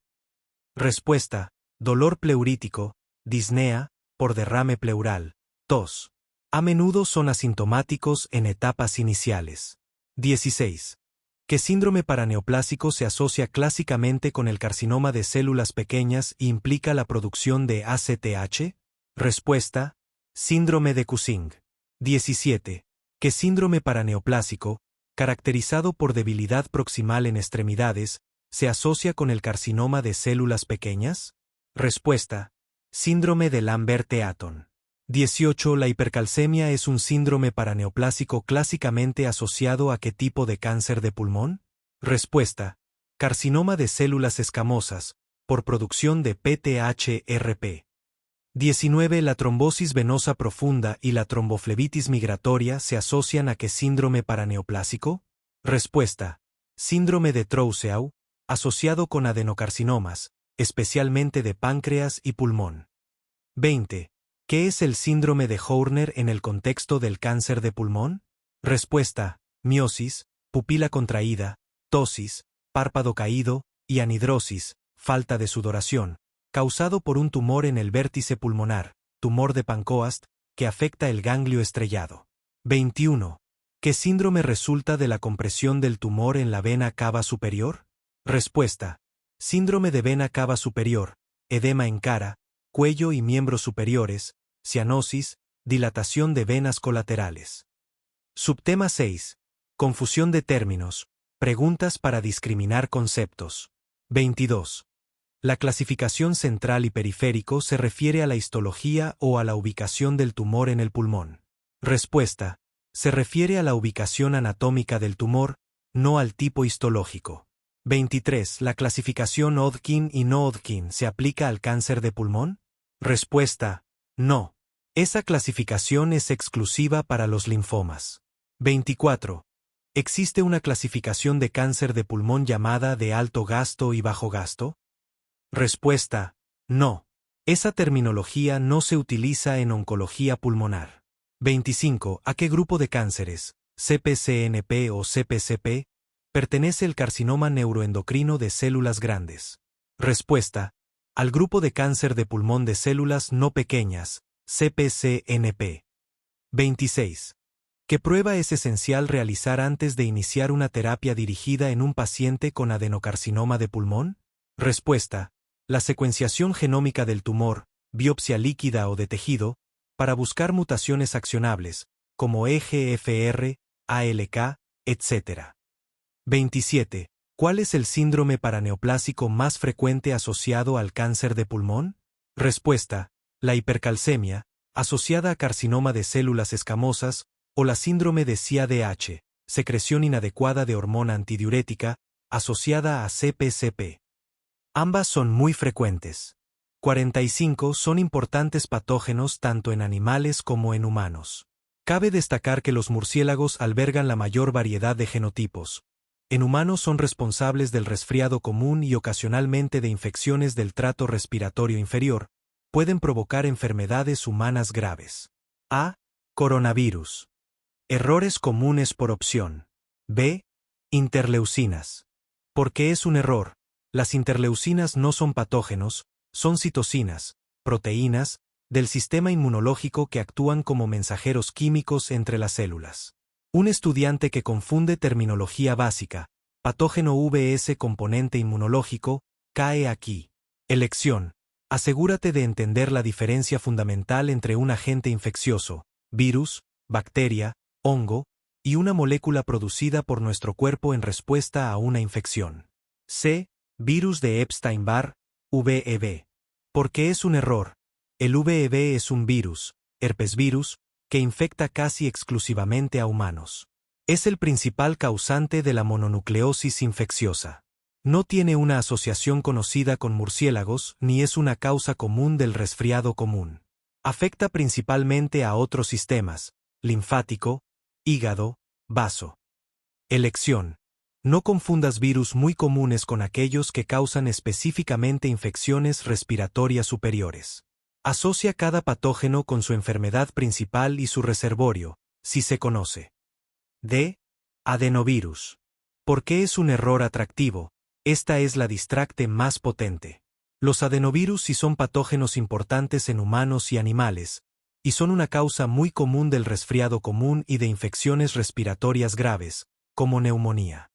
Respuesta: dolor pleurítico, disnea, por derrame pleural, tos. A menudo son asintomáticos en etapas iniciales. 16. ¿Qué síndrome paraneoplásico se asocia clásicamente con el carcinoma de células pequeñas e implica la producción de ACTH? Respuesta: síndrome de Cushing. 17. ¿Qué síndrome paraneoplásico, caracterizado por debilidad proximal en extremidades, se asocia con el carcinoma de células pequeñas? Respuesta: síndrome de Lambert-Eaton. 18. ¿La hipercalcemia es un síndrome paraneoplásico clásicamente asociado a qué tipo de cáncer de pulmón? Respuesta: carcinoma de células escamosas, por producción de PTHrP. 19. ¿La trombosis venosa profunda y la tromboflebitis migratoria se asocian a qué síndrome paraneoplásico? Respuesta: síndrome de Trousseau, asociado con adenocarcinomas, especialmente de páncreas y pulmón. 20. ¿Qué es el síndrome de Horner en el contexto del cáncer de pulmón? Respuesta: miosis, pupila contraída, ptosis, párpado caído y anhidrosis, falta de sudoración, causado por un tumor en el vértice pulmonar, tumor de Pancoast, que afecta el ganglio estrellado. 21. ¿Qué síndrome resulta de la compresión del tumor en la vena cava superior? Respuesta: síndrome de vena cava superior, edema en cara, cuello y miembros superiores, cianosis, dilatación de venas colaterales. Subtema 6. Confusión de términos, preguntas para discriminar conceptos. 22. La clasificación central y periférico se refiere a la histología o a la ubicación del tumor en el pulmón. Respuesta: se refiere a la ubicación anatómica del tumor, no al tipo histológico. 23. ¿La clasificación Hodgkin y no Hodgkin se aplica al cáncer de pulmón? Respuesta: no. Esa clasificación es exclusiva para los linfomas. 24. ¿Existe una clasificación de cáncer de pulmón llamada de alto gasto y bajo gasto? Respuesta: no. Esa terminología no se utiliza en oncología pulmonar. 25. ¿A qué grupo de cánceres, CPCNP o CPCP, pertenece el carcinoma neuroendocrino de células grandes? Respuesta: al grupo de cáncer de pulmón de células no pequeñas, CPCNP. 26. ¿Qué prueba es esencial realizar antes de iniciar una terapia dirigida en un paciente con adenocarcinoma de pulmón? Respuesta: la secuenciación genómica del tumor, biopsia líquida o de tejido, para buscar mutaciones accionables, como EGFR, ALK, etc. 27. ¿Cuál es el síndrome paraneoplásico más frecuente asociado al cáncer de pulmón? Respuesta: la hipercalcemia, asociada a carcinoma de células escamosas, o la síndrome de CADH, secreción inadecuada de hormona antidiurética, asociada a CPCP. Ambas son muy frecuentes. 45 son importantes patógenos tanto en animales como en humanos. Cabe destacar que los murciélagos albergan la mayor variedad de genotipos. En humanos son responsables del resfriado común y ocasionalmente de infecciones del trato respiratorio inferior. Pueden provocar enfermedades humanas graves. A. Coronavirus. Errores comunes por opción. B. Interleucinas. ¿Por qué es un error? Las interleucinas no son patógenos, son citocinas, proteínas, del sistema inmunológico que actúan como mensajeros químicos entre las células. Un estudiante que confunde terminología básica, patógeno vs componente inmunológico, cae aquí. Elección. Asegúrate de entender la diferencia fundamental entre un agente infeccioso, virus, bacteria, hongo, y una molécula producida por nuestro cuerpo en respuesta a una infección. C. Virus de Epstein-Barr, VEB. ¿Por qué es un error? El VEB es un virus, herpesvirus, que infecta casi exclusivamente a humanos. Es el principal causante de la mononucleosis infecciosa. No tiene una asociación conocida con murciélagos ni es una causa común del resfriado común. Afecta principalmente a otros sistemas, linfático, hígado, vaso. Elección. No confundas virus muy comunes con aquellos que causan específicamente infecciones respiratorias superiores. Asocia cada patógeno con su enfermedad principal y su reservorio, si se conoce. D. Adenovirus. ¿Por qué es un error atractivo? Esta es la distracte más potente. Los adenovirus sí son patógenos importantes en humanos y animales, y son una causa muy común del resfriado común y de infecciones respiratorias graves, como neumonía.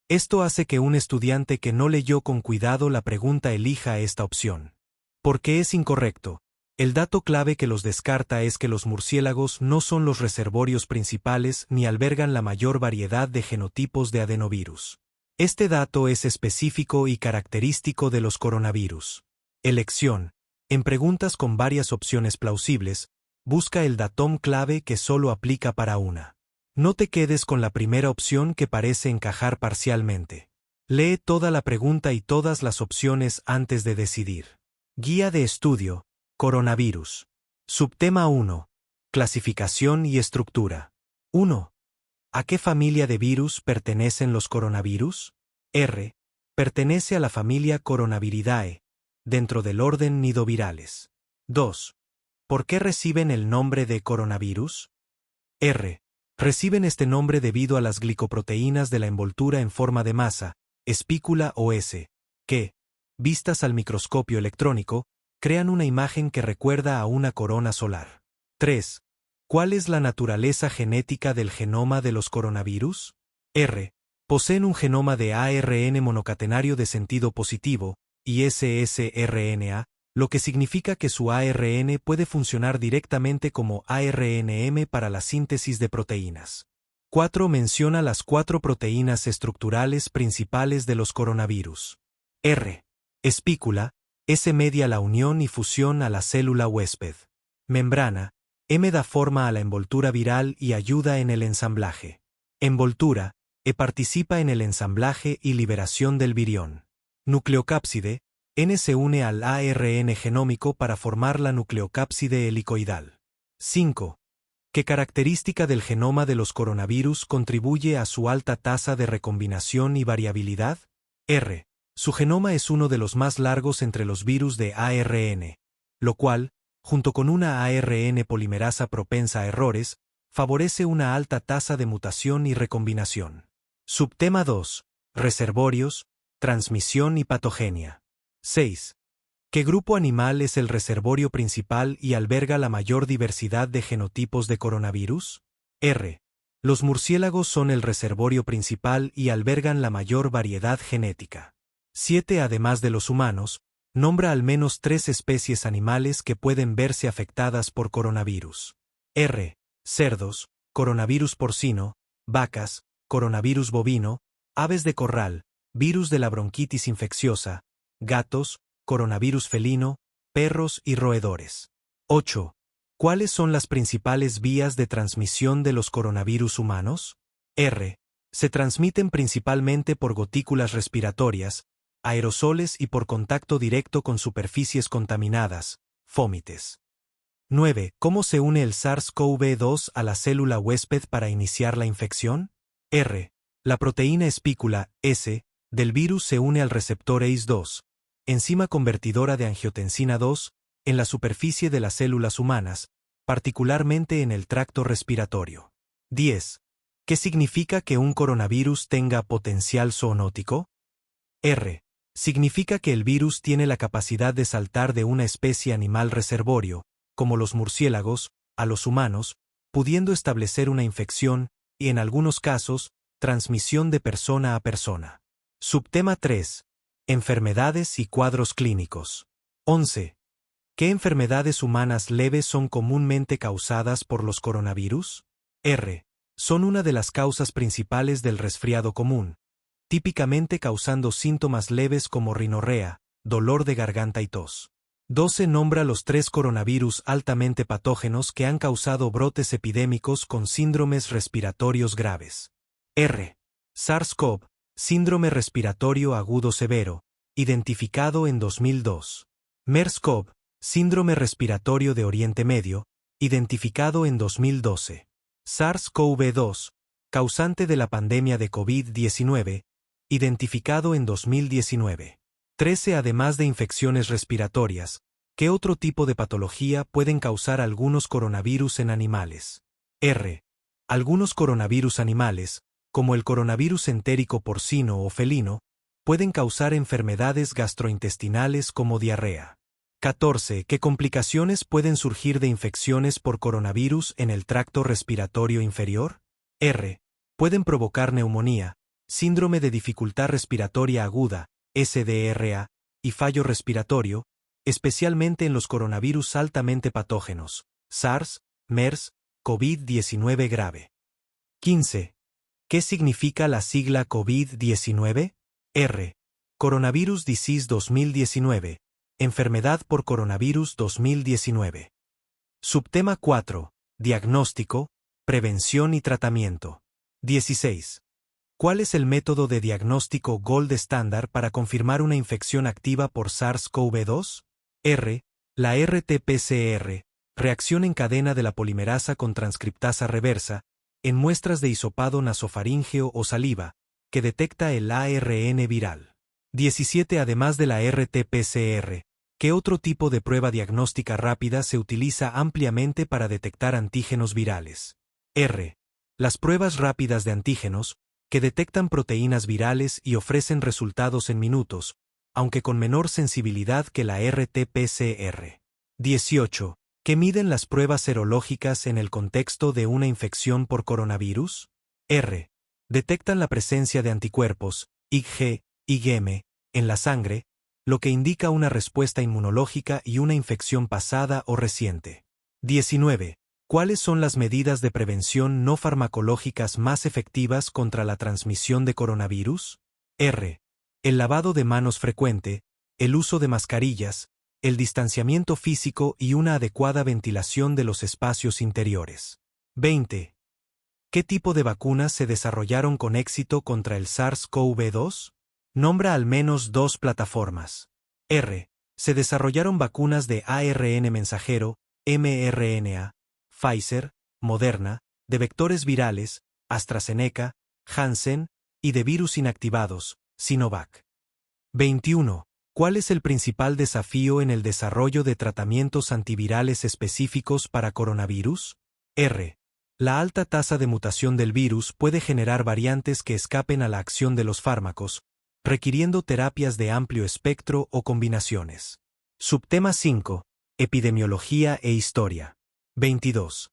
Esto hace que un estudiante que no leyó con cuidado la pregunta elija esta opción. ¿Por qué es incorrecto? El dato clave que los descarta es que los murciélagos no son los reservorios principales ni albergan la mayor variedad de genotipos de adenovirus. Este dato es específico y característico de los coronavirus. Elección. En preguntas con varias opciones plausibles, busca el datum clave que solo aplica para una. No te quedes con la primera opción que parece encajar parcialmente. Lee toda la pregunta y todas las opciones antes de decidir. Guía de estudio. Coronavirus. Subtema 1. Clasificación y estructura. 1. ¿A qué familia de virus pertenecen los coronavirus? R. Pertenece a la familia Coronaviridae, dentro del orden nidovirales. 2. ¿Por qué reciben el nombre de coronavirus? R. Reciben este nombre debido a las glicoproteínas de la envoltura en forma de masa, espícula o S, que, vistas al microscopio electrónico, crean una imagen que recuerda a una corona solar. 3. ¿Cuál es la naturaleza genética del genoma de los coronavirus? R. Poseen un genoma de ARN monocatenario de sentido positivo, y ssRNA, lo que significa que su ARN puede funcionar directamente como ARNM para la síntesis de proteínas. 4. Menciona las 4 proteínas estructurales principales de los coronavirus. R. Espícula, S media la unión y fusión a la célula huésped. Membrana, M da forma a la envoltura viral y ayuda en el ensamblaje. Envoltura, E participa en el ensamblaje y liberación del virión. Nucleocápside, N se une al ARN genómico para formar la nucleocápside helicoidal. 5. ¿Qué característica del genoma de los coronavirus contribuye a su alta tasa de recombinación y variabilidad? R. Su genoma es uno de los más largos entre los virus de ARN, lo cual, junto con una ARN polimerasa propensa a errores, favorece una alta tasa de mutación y recombinación. Subtema 2. Reservorios, transmisión y patogenia. 6. ¿Qué grupo animal es el reservorio principal y alberga la mayor diversidad de genotipos de coronavirus? R. Los murciélagos son el reservorio principal y albergan la mayor variedad genética. 7. Además de los humanos, nombra al menos 3 especies animales que pueden verse afectadas por coronavirus. R. Cerdos, coronavirus porcino, vacas, coronavirus bovino, aves de corral, virus de la bronquitis infecciosa, gatos, coronavirus felino, perros y roedores. 8. ¿Cuáles son las principales vías de transmisión de los coronavirus humanos? R. Se transmiten principalmente por gotículas respiratorias, aerosoles y por contacto directo con superficies contaminadas, fómites. 9. ¿Cómo se une el SARS-CoV-2 a la célula huésped para iniciar la infección? R. La proteína espícula, S, del virus se une al receptor ACE2, enzima convertidora de angiotensina 2, en la superficie de las células humanas, particularmente en el tracto respiratorio. 10. ¿Qué significa que un coronavirus tenga potencial zoonótico? R. Significa que el virus tiene la capacidad de saltar de una especie animal reservorio, como los murciélagos, a los humanos, pudiendo establecer una infección y, en algunos casos, transmisión de persona a persona. Subtema 3. Enfermedades y cuadros clínicos. 11. ¿Qué enfermedades humanas leves son comúnmente causadas por los coronavirus? R. Son una de las causas principales del resfriado común, típicamente causando síntomas leves como rinorrea, dolor de garganta y tos. 12. Nombra los 3 coronavirus altamente patógenos que han causado brotes epidémicos con síndromes respiratorios graves. R. SARS-CoV, síndrome respiratorio agudo severo, identificado en 2002. MERS-CoV, síndrome respiratorio de Oriente Medio, identificado en 2012. SARS-CoV-2, causante de la pandemia de COVID-19, identificado en 2019. 13. Además de infecciones respiratorias, ¿qué otro tipo de patología pueden causar algunos coronavirus en animales? R. Algunos coronavirus animales, como el coronavirus entérico porcino o felino, pueden causar enfermedades gastrointestinales como diarrea. 14. ¿Qué complicaciones pueden surgir de infecciones por coronavirus en el tracto respiratorio inferior? R. Pueden provocar neumonía, síndrome de dificultad respiratoria aguda, SDRA, y fallo respiratorio, especialmente en los coronavirus altamente patógenos, SARS, MERS, COVID-19 grave. 15. ¿Qué significa la sigla COVID-19? R. Coronavirus Disease 2019, enfermedad por coronavirus 2019. Subtema 4. Diagnóstico, prevención y tratamiento. 16. ¿Cuál es el método de diagnóstico gold estándar para confirmar una infección activa por SARS-CoV-2? R. La RT-PCR, reacción en cadena de la polimerasa con transcriptasa reversa, en muestras de hisopado nasofaríngeo o saliva, que detecta el ARN viral. 17. Además de la RT-PCR, ¿qué otro tipo de prueba diagnóstica rápida se utiliza ampliamente para detectar antígenos virales? R. Las pruebas rápidas de antígenos, que detectan proteínas virales y ofrecen resultados en minutos, aunque con menor sensibilidad que la RT-PCR. 18. ¿Qué miden las pruebas serológicas en el contexto de una infección por coronavirus? R. Detectan la presencia de anticuerpos, IgG, IgM, en la sangre, lo que indica una respuesta inmunológica y una infección pasada o reciente. 19. ¿Cuáles son las medidas de prevención no farmacológicas más efectivas contra la transmisión de coronavirus? R. El lavado de manos frecuente, el uso de mascarillas, el distanciamiento físico y una adecuada ventilación de los espacios interiores. 20. ¿Qué tipo de vacunas se desarrollaron con éxito contra el SARS-CoV-2? Nombra al menos 2 plataformas. R. Se desarrollaron vacunas de ARN mensajero, mRNA, Pfizer, Moderna, de vectores virales, AstraZeneca, Janssen, y de virus inactivados, Sinovac. 21. ¿Cuál es el principal desafío en el desarrollo de tratamientos antivirales específicos para coronavirus? R. La alta tasa de mutación del virus puede generar variantes que escapen a la acción de los fármacos, requiriendo terapias de amplio espectro o combinaciones. Subtema 5. Epidemiología e historia. 22.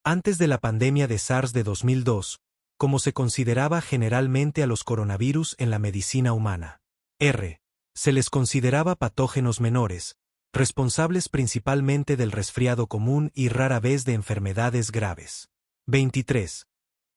Antes de la pandemia de SARS de 2002, ¿cómo se consideraba generalmente a los coronavirus en la medicina humana? R. Se les consideraba patógenos menores, responsables principalmente del resfriado común y rara vez de enfermedades graves. 23.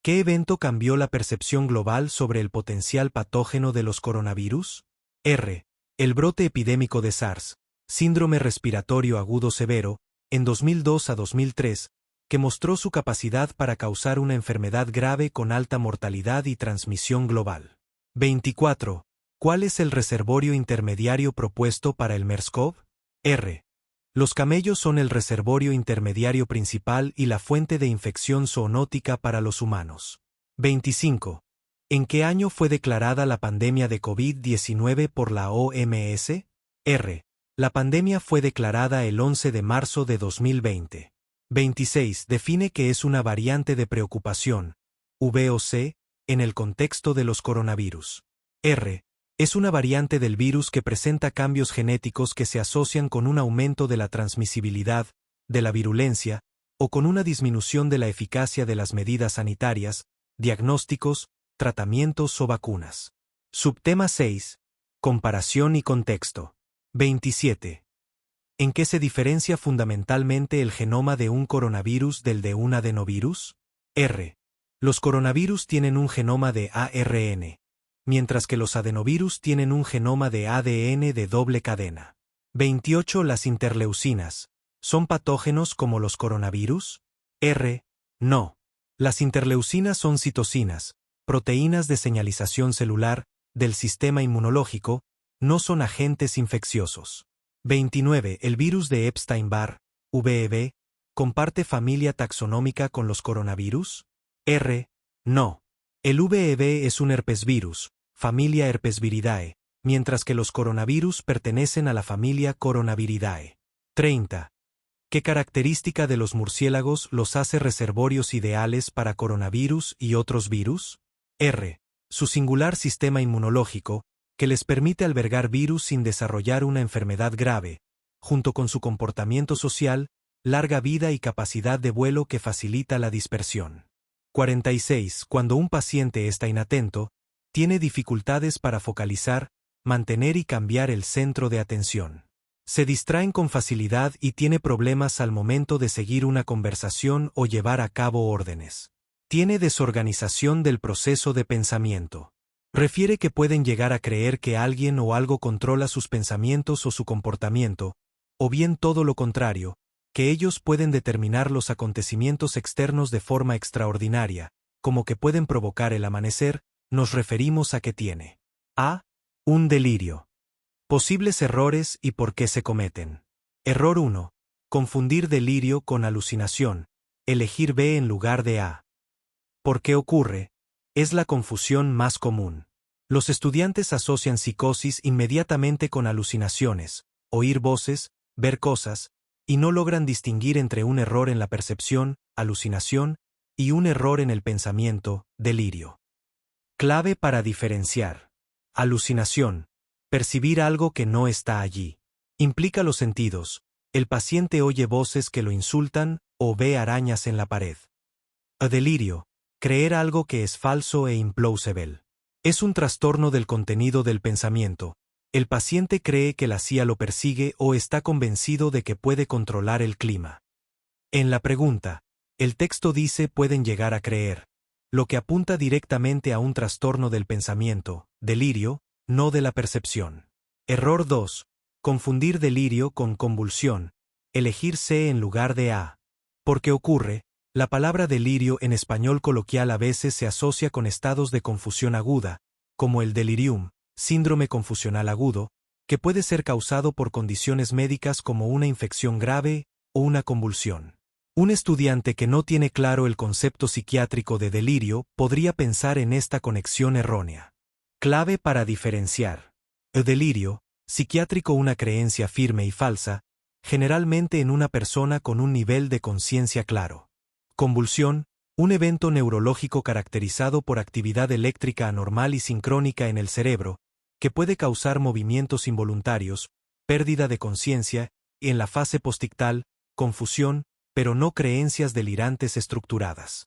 ¿Qué evento cambió la percepción global sobre el potencial patógeno de los coronavirus? R. El brote epidémico de SARS, síndrome respiratorio agudo severo, en 2002 a 2003, que mostró su capacidad para causar una enfermedad grave con alta mortalidad y transmisión global. 24. ¿Cuál es el reservorio intermediario propuesto para el MERS-CoV? R. Los camellos son el reservorio intermediario principal y la fuente de infección zoonótica para los humanos. 25. ¿En qué año fue declarada la pandemia de COVID-19 por la OMS? R. La pandemia fue declarada el 11 de marzo de 2020. 26. Define qué es una variante de preocupación, VOC, en el contexto de los coronavirus. R. Es una variante del virus que presenta cambios genéticos que se asocian con un aumento de la transmisibilidad, de la virulencia, o con una disminución de la eficacia de las medidas sanitarias, diagnósticos, tratamientos o vacunas. Subtema 6. Comparación y contexto. 27. ¿En qué se diferencia fundamentalmente el genoma de un coronavirus del de un adenovirus? R. Los coronavirus tienen un genoma de ARN, mientras que los adenovirus tienen un genoma de ADN de doble cadena. 28. ¿Las interleucinas son patógenos como los coronavirus? R. No. Las interleucinas son citocinas, proteínas de señalización celular, del sistema inmunológico, no son agentes infecciosos. 29. ¿El virus de Epstein-Barr, VEB, comparte familia taxonómica con los coronavirus? R. No. El VEB es un herpesvirus, familia Herpesviridae, mientras que los coronavirus pertenecen a la familia Coronaviridae. 30. ¿Qué característica de los murciélagos los hace reservorios ideales para coronavirus y otros virus? R. Su singular sistema inmunológico, que les permite albergar virus sin desarrollar una enfermedad grave, junto con su comportamiento social, larga vida y capacidad de vuelo que facilita la dispersión. 46. Cuando un paciente está inatento, tiene dificultades para focalizar, mantener y cambiar el centro de atención. Se distraen con facilidad y tiene problemas al momento de seguir una conversación o llevar a cabo órdenes. Tiene desorganización del proceso de pensamiento. Refiere que pueden llegar a creer que alguien o algo controla sus pensamientos o su comportamiento, o bien todo lo contrario, que ellos pueden determinar los acontecimientos externos de forma extraordinaria, como que pueden provocar el amanecer. Nos referimos a que tiene A. Un delirio. Posibles errores y por qué se cometen. Error 1. Confundir delirio con alucinación, elegir B en lugar de A. ¿Por qué ocurre? Es la confusión más común. Los estudiantes asocian psicosis inmediatamente con alucinaciones, oír voces, ver cosas, y no logran distinguir entre un error en la percepción, alucinación, y un error en el pensamiento, delirio. Clave para diferenciar. Alucinación. Percibir algo que no está allí. Implica los sentidos. El paciente oye voces que lo insultan o ve arañas en la pared. Delirio. Creer algo que es falso e implausible. Es un trastorno del contenido del pensamiento. El paciente cree que la CIA lo persigue o está convencido de que puede controlar el clima. En la pregunta, el texto dice pueden llegar a creer, lo que apunta directamente a un trastorno del pensamiento, delirio, no de la percepción. Error 2. Confundir delirio con convulsión, elegir C en lugar de A. ¿Por qué ocurre? La palabra delirio en español coloquial a veces se asocia con estados de confusión aguda, como el delirium, síndrome confusional agudo, que puede ser causado por condiciones médicas como una infección grave o una convulsión. Un estudiante que no tiene claro el concepto psiquiátrico de delirio podría pensar en esta conexión errónea. Clave para diferenciar. El delirio, psiquiátrico, una creencia firme y falsa, generalmente en una persona con un nivel de conciencia claro. Convulsión, un evento neurológico caracterizado por actividad eléctrica anormal y sincrónica en el cerebro, que puede causar movimientos involuntarios, pérdida de conciencia, y en la fase postictal, confusión, pero no creencias delirantes estructuradas.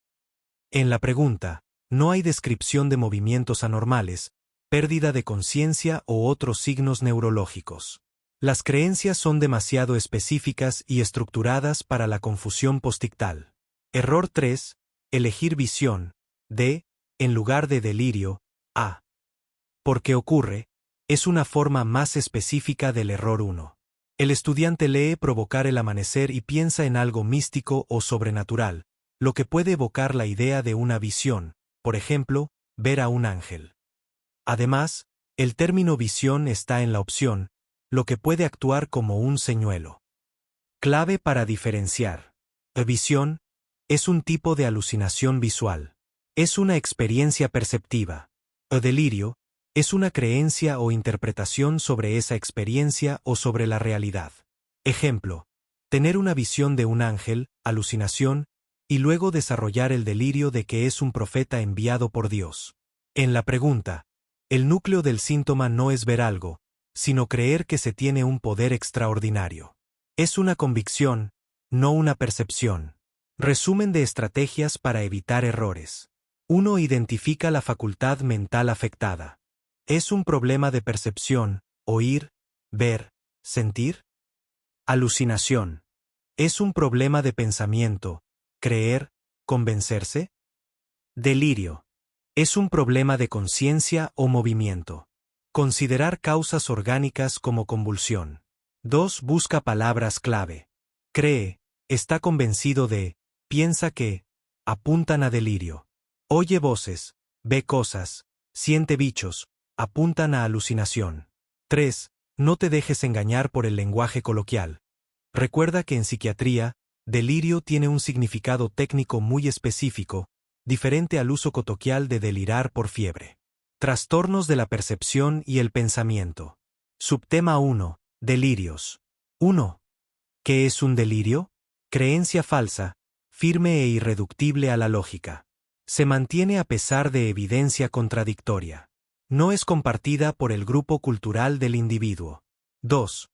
En la pregunta, no hay descripción de movimientos anormales, pérdida de conciencia o otros signos neurológicos. Las creencias son demasiado específicas y estructuradas para la confusión postictal. Error 3. Elegir visión, D, en lugar de delirio, A. ¿Por qué ocurre? Es una forma más específica del error 1. El estudiante lee Provocar el amanecer y piensa en algo místico o sobrenatural, lo que puede evocar la idea de una visión, por ejemplo, ver a un ángel. Además, el término visión está en la opción, lo que puede actuar como un señuelo. Clave para diferenciar. Visión es un tipo de alucinación visual. Es una experiencia perceptiva. Delirio es una creencia o interpretación sobre esa experiencia o sobre la realidad. Ejemplo: tener una visión de un ángel, alucinación, y luego desarrollar el delirio de que es un profeta enviado por Dios. En la pregunta, el núcleo del síntoma no es ver algo, sino creer que se tiene un poder extraordinario. Es una convicción, no una percepción. Resumen de estrategias para evitar errores. 1. Identifica la facultad mental afectada. ¿Es un problema de percepción, oír, ver, sentir? Alucinación. ¿Es un problema de pensamiento, creer, convencerse? Delirio. ¿Es un problema de conciencia o movimiento? Considerar causas orgánicas como convulsión. 2. Busca palabras clave. Cree, está convencido de, piensa que, apuntan a delirio. Oye voces, ve cosas, siente bichos, apuntan a alucinación. 3. No te dejes engañar por el lenguaje coloquial. Recuerda que en psiquiatría, delirio tiene un significado técnico muy específico, diferente al uso coloquial de delirar por fiebre. Trastornos de la percepción y el pensamiento. Subtema 1. Delirios. 1. ¿Qué es un delirio? Creencia falsa, firme e irreductible a la lógica. Se mantiene a pesar de evidencia contradictoria. No es compartida por el grupo cultural del individuo. 2.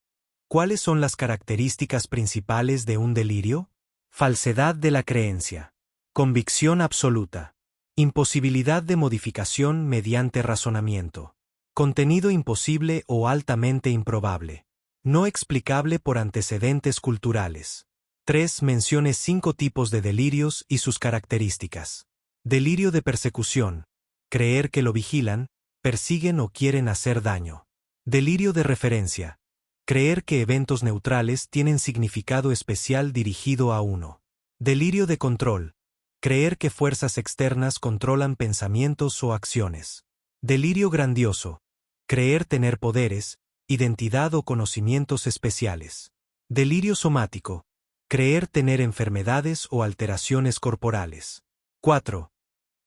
¿Cuáles son las características principales de un delirio? Falsedad de la creencia. Convicción absoluta. Imposibilidad de modificación mediante razonamiento. Contenido imposible o altamente improbable. No explicable por antecedentes culturales. 3. Mencione 5 tipos de delirios y sus características. Delirio de persecución. Creer que lo vigilan, persiguen o quieren hacer daño. Delirio de referencia. Creer que eventos neutrales tienen significado especial dirigido a uno. Delirio de control. Creer que fuerzas externas controlan pensamientos o acciones. Delirio grandioso. Creer tener poderes, identidad o conocimientos especiales. Delirio somático. Creer tener enfermedades o alteraciones corporales. 4.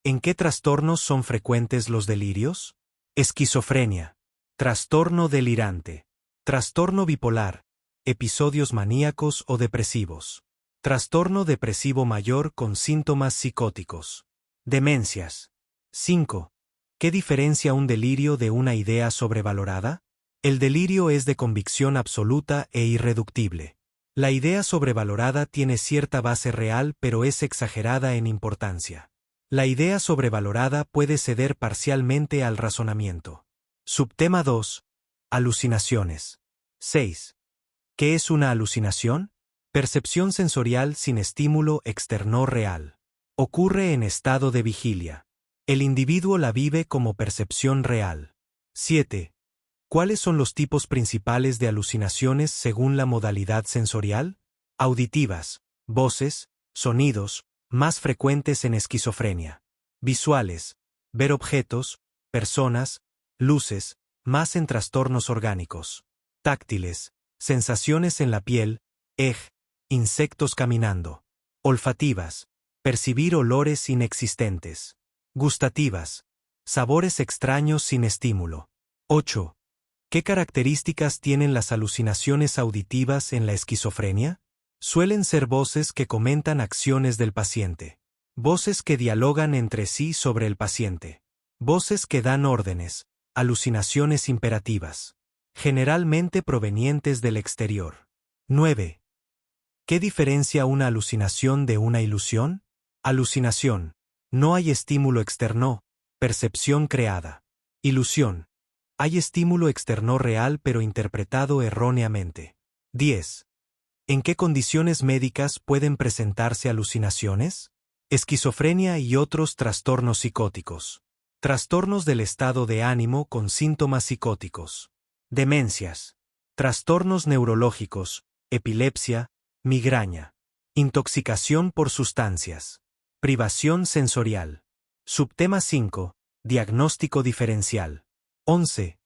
¿En qué trastornos son frecuentes los delirios? Esquizofrenia. Trastorno delirante. Trastorno bipolar. Episodios maníacos o depresivos. Trastorno depresivo mayor con síntomas psicóticos. Demencias. 5. ¿Qué diferencia un delirio de una idea sobrevalorada? El delirio es de convicción absoluta e irreductible. La idea sobrevalorada tiene cierta base real pero es exagerada en importancia. La idea sobrevalorada puede ceder parcialmente al razonamiento. Subtema 2. Alucinaciones. 6. ¿Qué es una alucinación? Percepción sensorial sin estímulo externo real. Ocurre en estado de vigilia. El individuo la vive como percepción real. 7. ¿Cuáles son los tipos principales de alucinaciones según la modalidad sensorial? Auditivas, voces, sonidos, más frecuentes en esquizofrenia. Visuales, ver objetos, personas, luces, más en trastornos orgánicos. Táctiles, sensaciones en la piel, insectos caminando. Olfativas, percibir olores inexistentes. Gustativas, sabores extraños sin estímulo. 8. ¿Qué características tienen las alucinaciones auditivas en la esquizofrenia? Suelen ser voces que comentan acciones del paciente. Voces que dialogan entre sí sobre el paciente. Voces que dan órdenes, alucinaciones imperativas. Generalmente provenientes del exterior. 9. ¿Qué diferencia una alucinación de una ilusión? Alucinación. No hay estímulo externo, percepción creada. Ilusión. Hay estímulo externo real pero interpretado erróneamente. 10. ¿En qué condiciones médicas pueden presentarse alucinaciones? Esquizofrenia y otros trastornos psicóticos. Trastornos del estado de ánimo con síntomas psicóticos. Demencias. Trastornos neurológicos, epilepsia, migraña. Intoxicación por sustancias. Privación sensorial. Subtema 5. Diagnóstico diferencial. 11.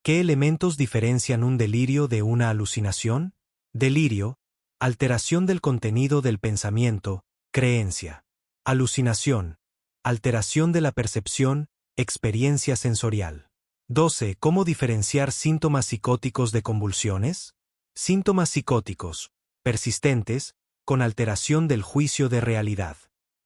¿Qué elementos diferencian un delirio de una alucinación? Delirio, alteración del contenido del pensamiento, creencia. Alucinación, alteración de la percepción, experiencia sensorial. 12. ¿Cómo diferenciar síntomas psicóticos de convulsiones? Síntomas psicóticos, persistentes, con alteración del juicio de realidad.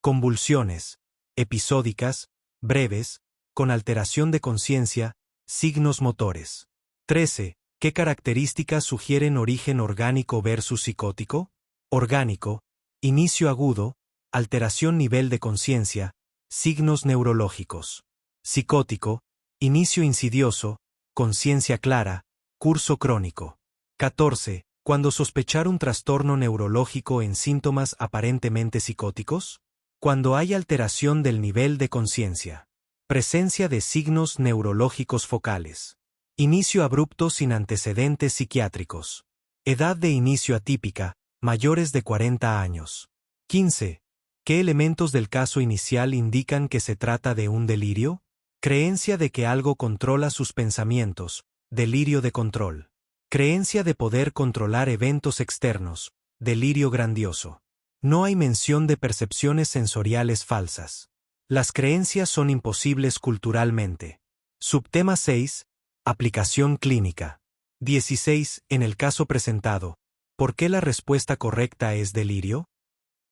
Convulsiones, episódicas, breves, con alteración de conciencia, signos motores. 13. ¿Qué características sugieren origen orgánico versus psicótico? Orgánico, inicio agudo, alteración nivel de conciencia, signos neurológicos. Psicótico, inicio insidioso, conciencia clara, curso crónico. 14. ¿Cuándo sospechar un trastorno neurológico en síntomas aparentemente psicóticos? Cuando hay alteración del nivel de conciencia. Presencia de signos neurológicos focales. Inicio abrupto sin antecedentes psiquiátricos. Edad de inicio atípica, mayores de 40 años. 15. ¿Qué elementos del caso inicial indican que se trata de un delirio? Creencia de que algo controla sus pensamientos, delirio de control. Creencia de poder controlar eventos externos, delirio grandioso. No hay mención de percepciones sensoriales falsas. Las creencias son imposibles culturalmente. Subtema 6. Aplicación clínica. 16. En el caso presentado, ¿por qué la respuesta correcta es delirio?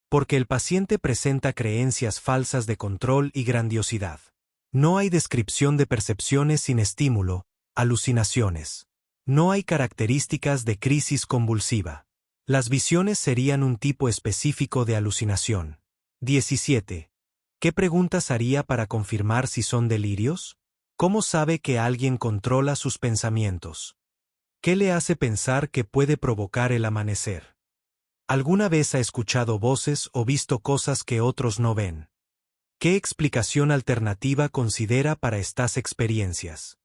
Porque el paciente presenta creencias falsas de control y grandiosidad. No hay descripción de percepciones sin estímulo, alucinaciones. No hay características de crisis convulsiva. Las visiones serían un tipo específico de alucinación. 17. ¿Qué preguntas haría para confirmar si son delirios? ¿Cómo sabe que alguien controla sus pensamientos? ¿Qué le hace pensar que puede provocar el amanecer? ¿Alguna vez ha escuchado voces o visto cosas que otros no ven? ¿Qué explicación alternativa considera para estas experiencias?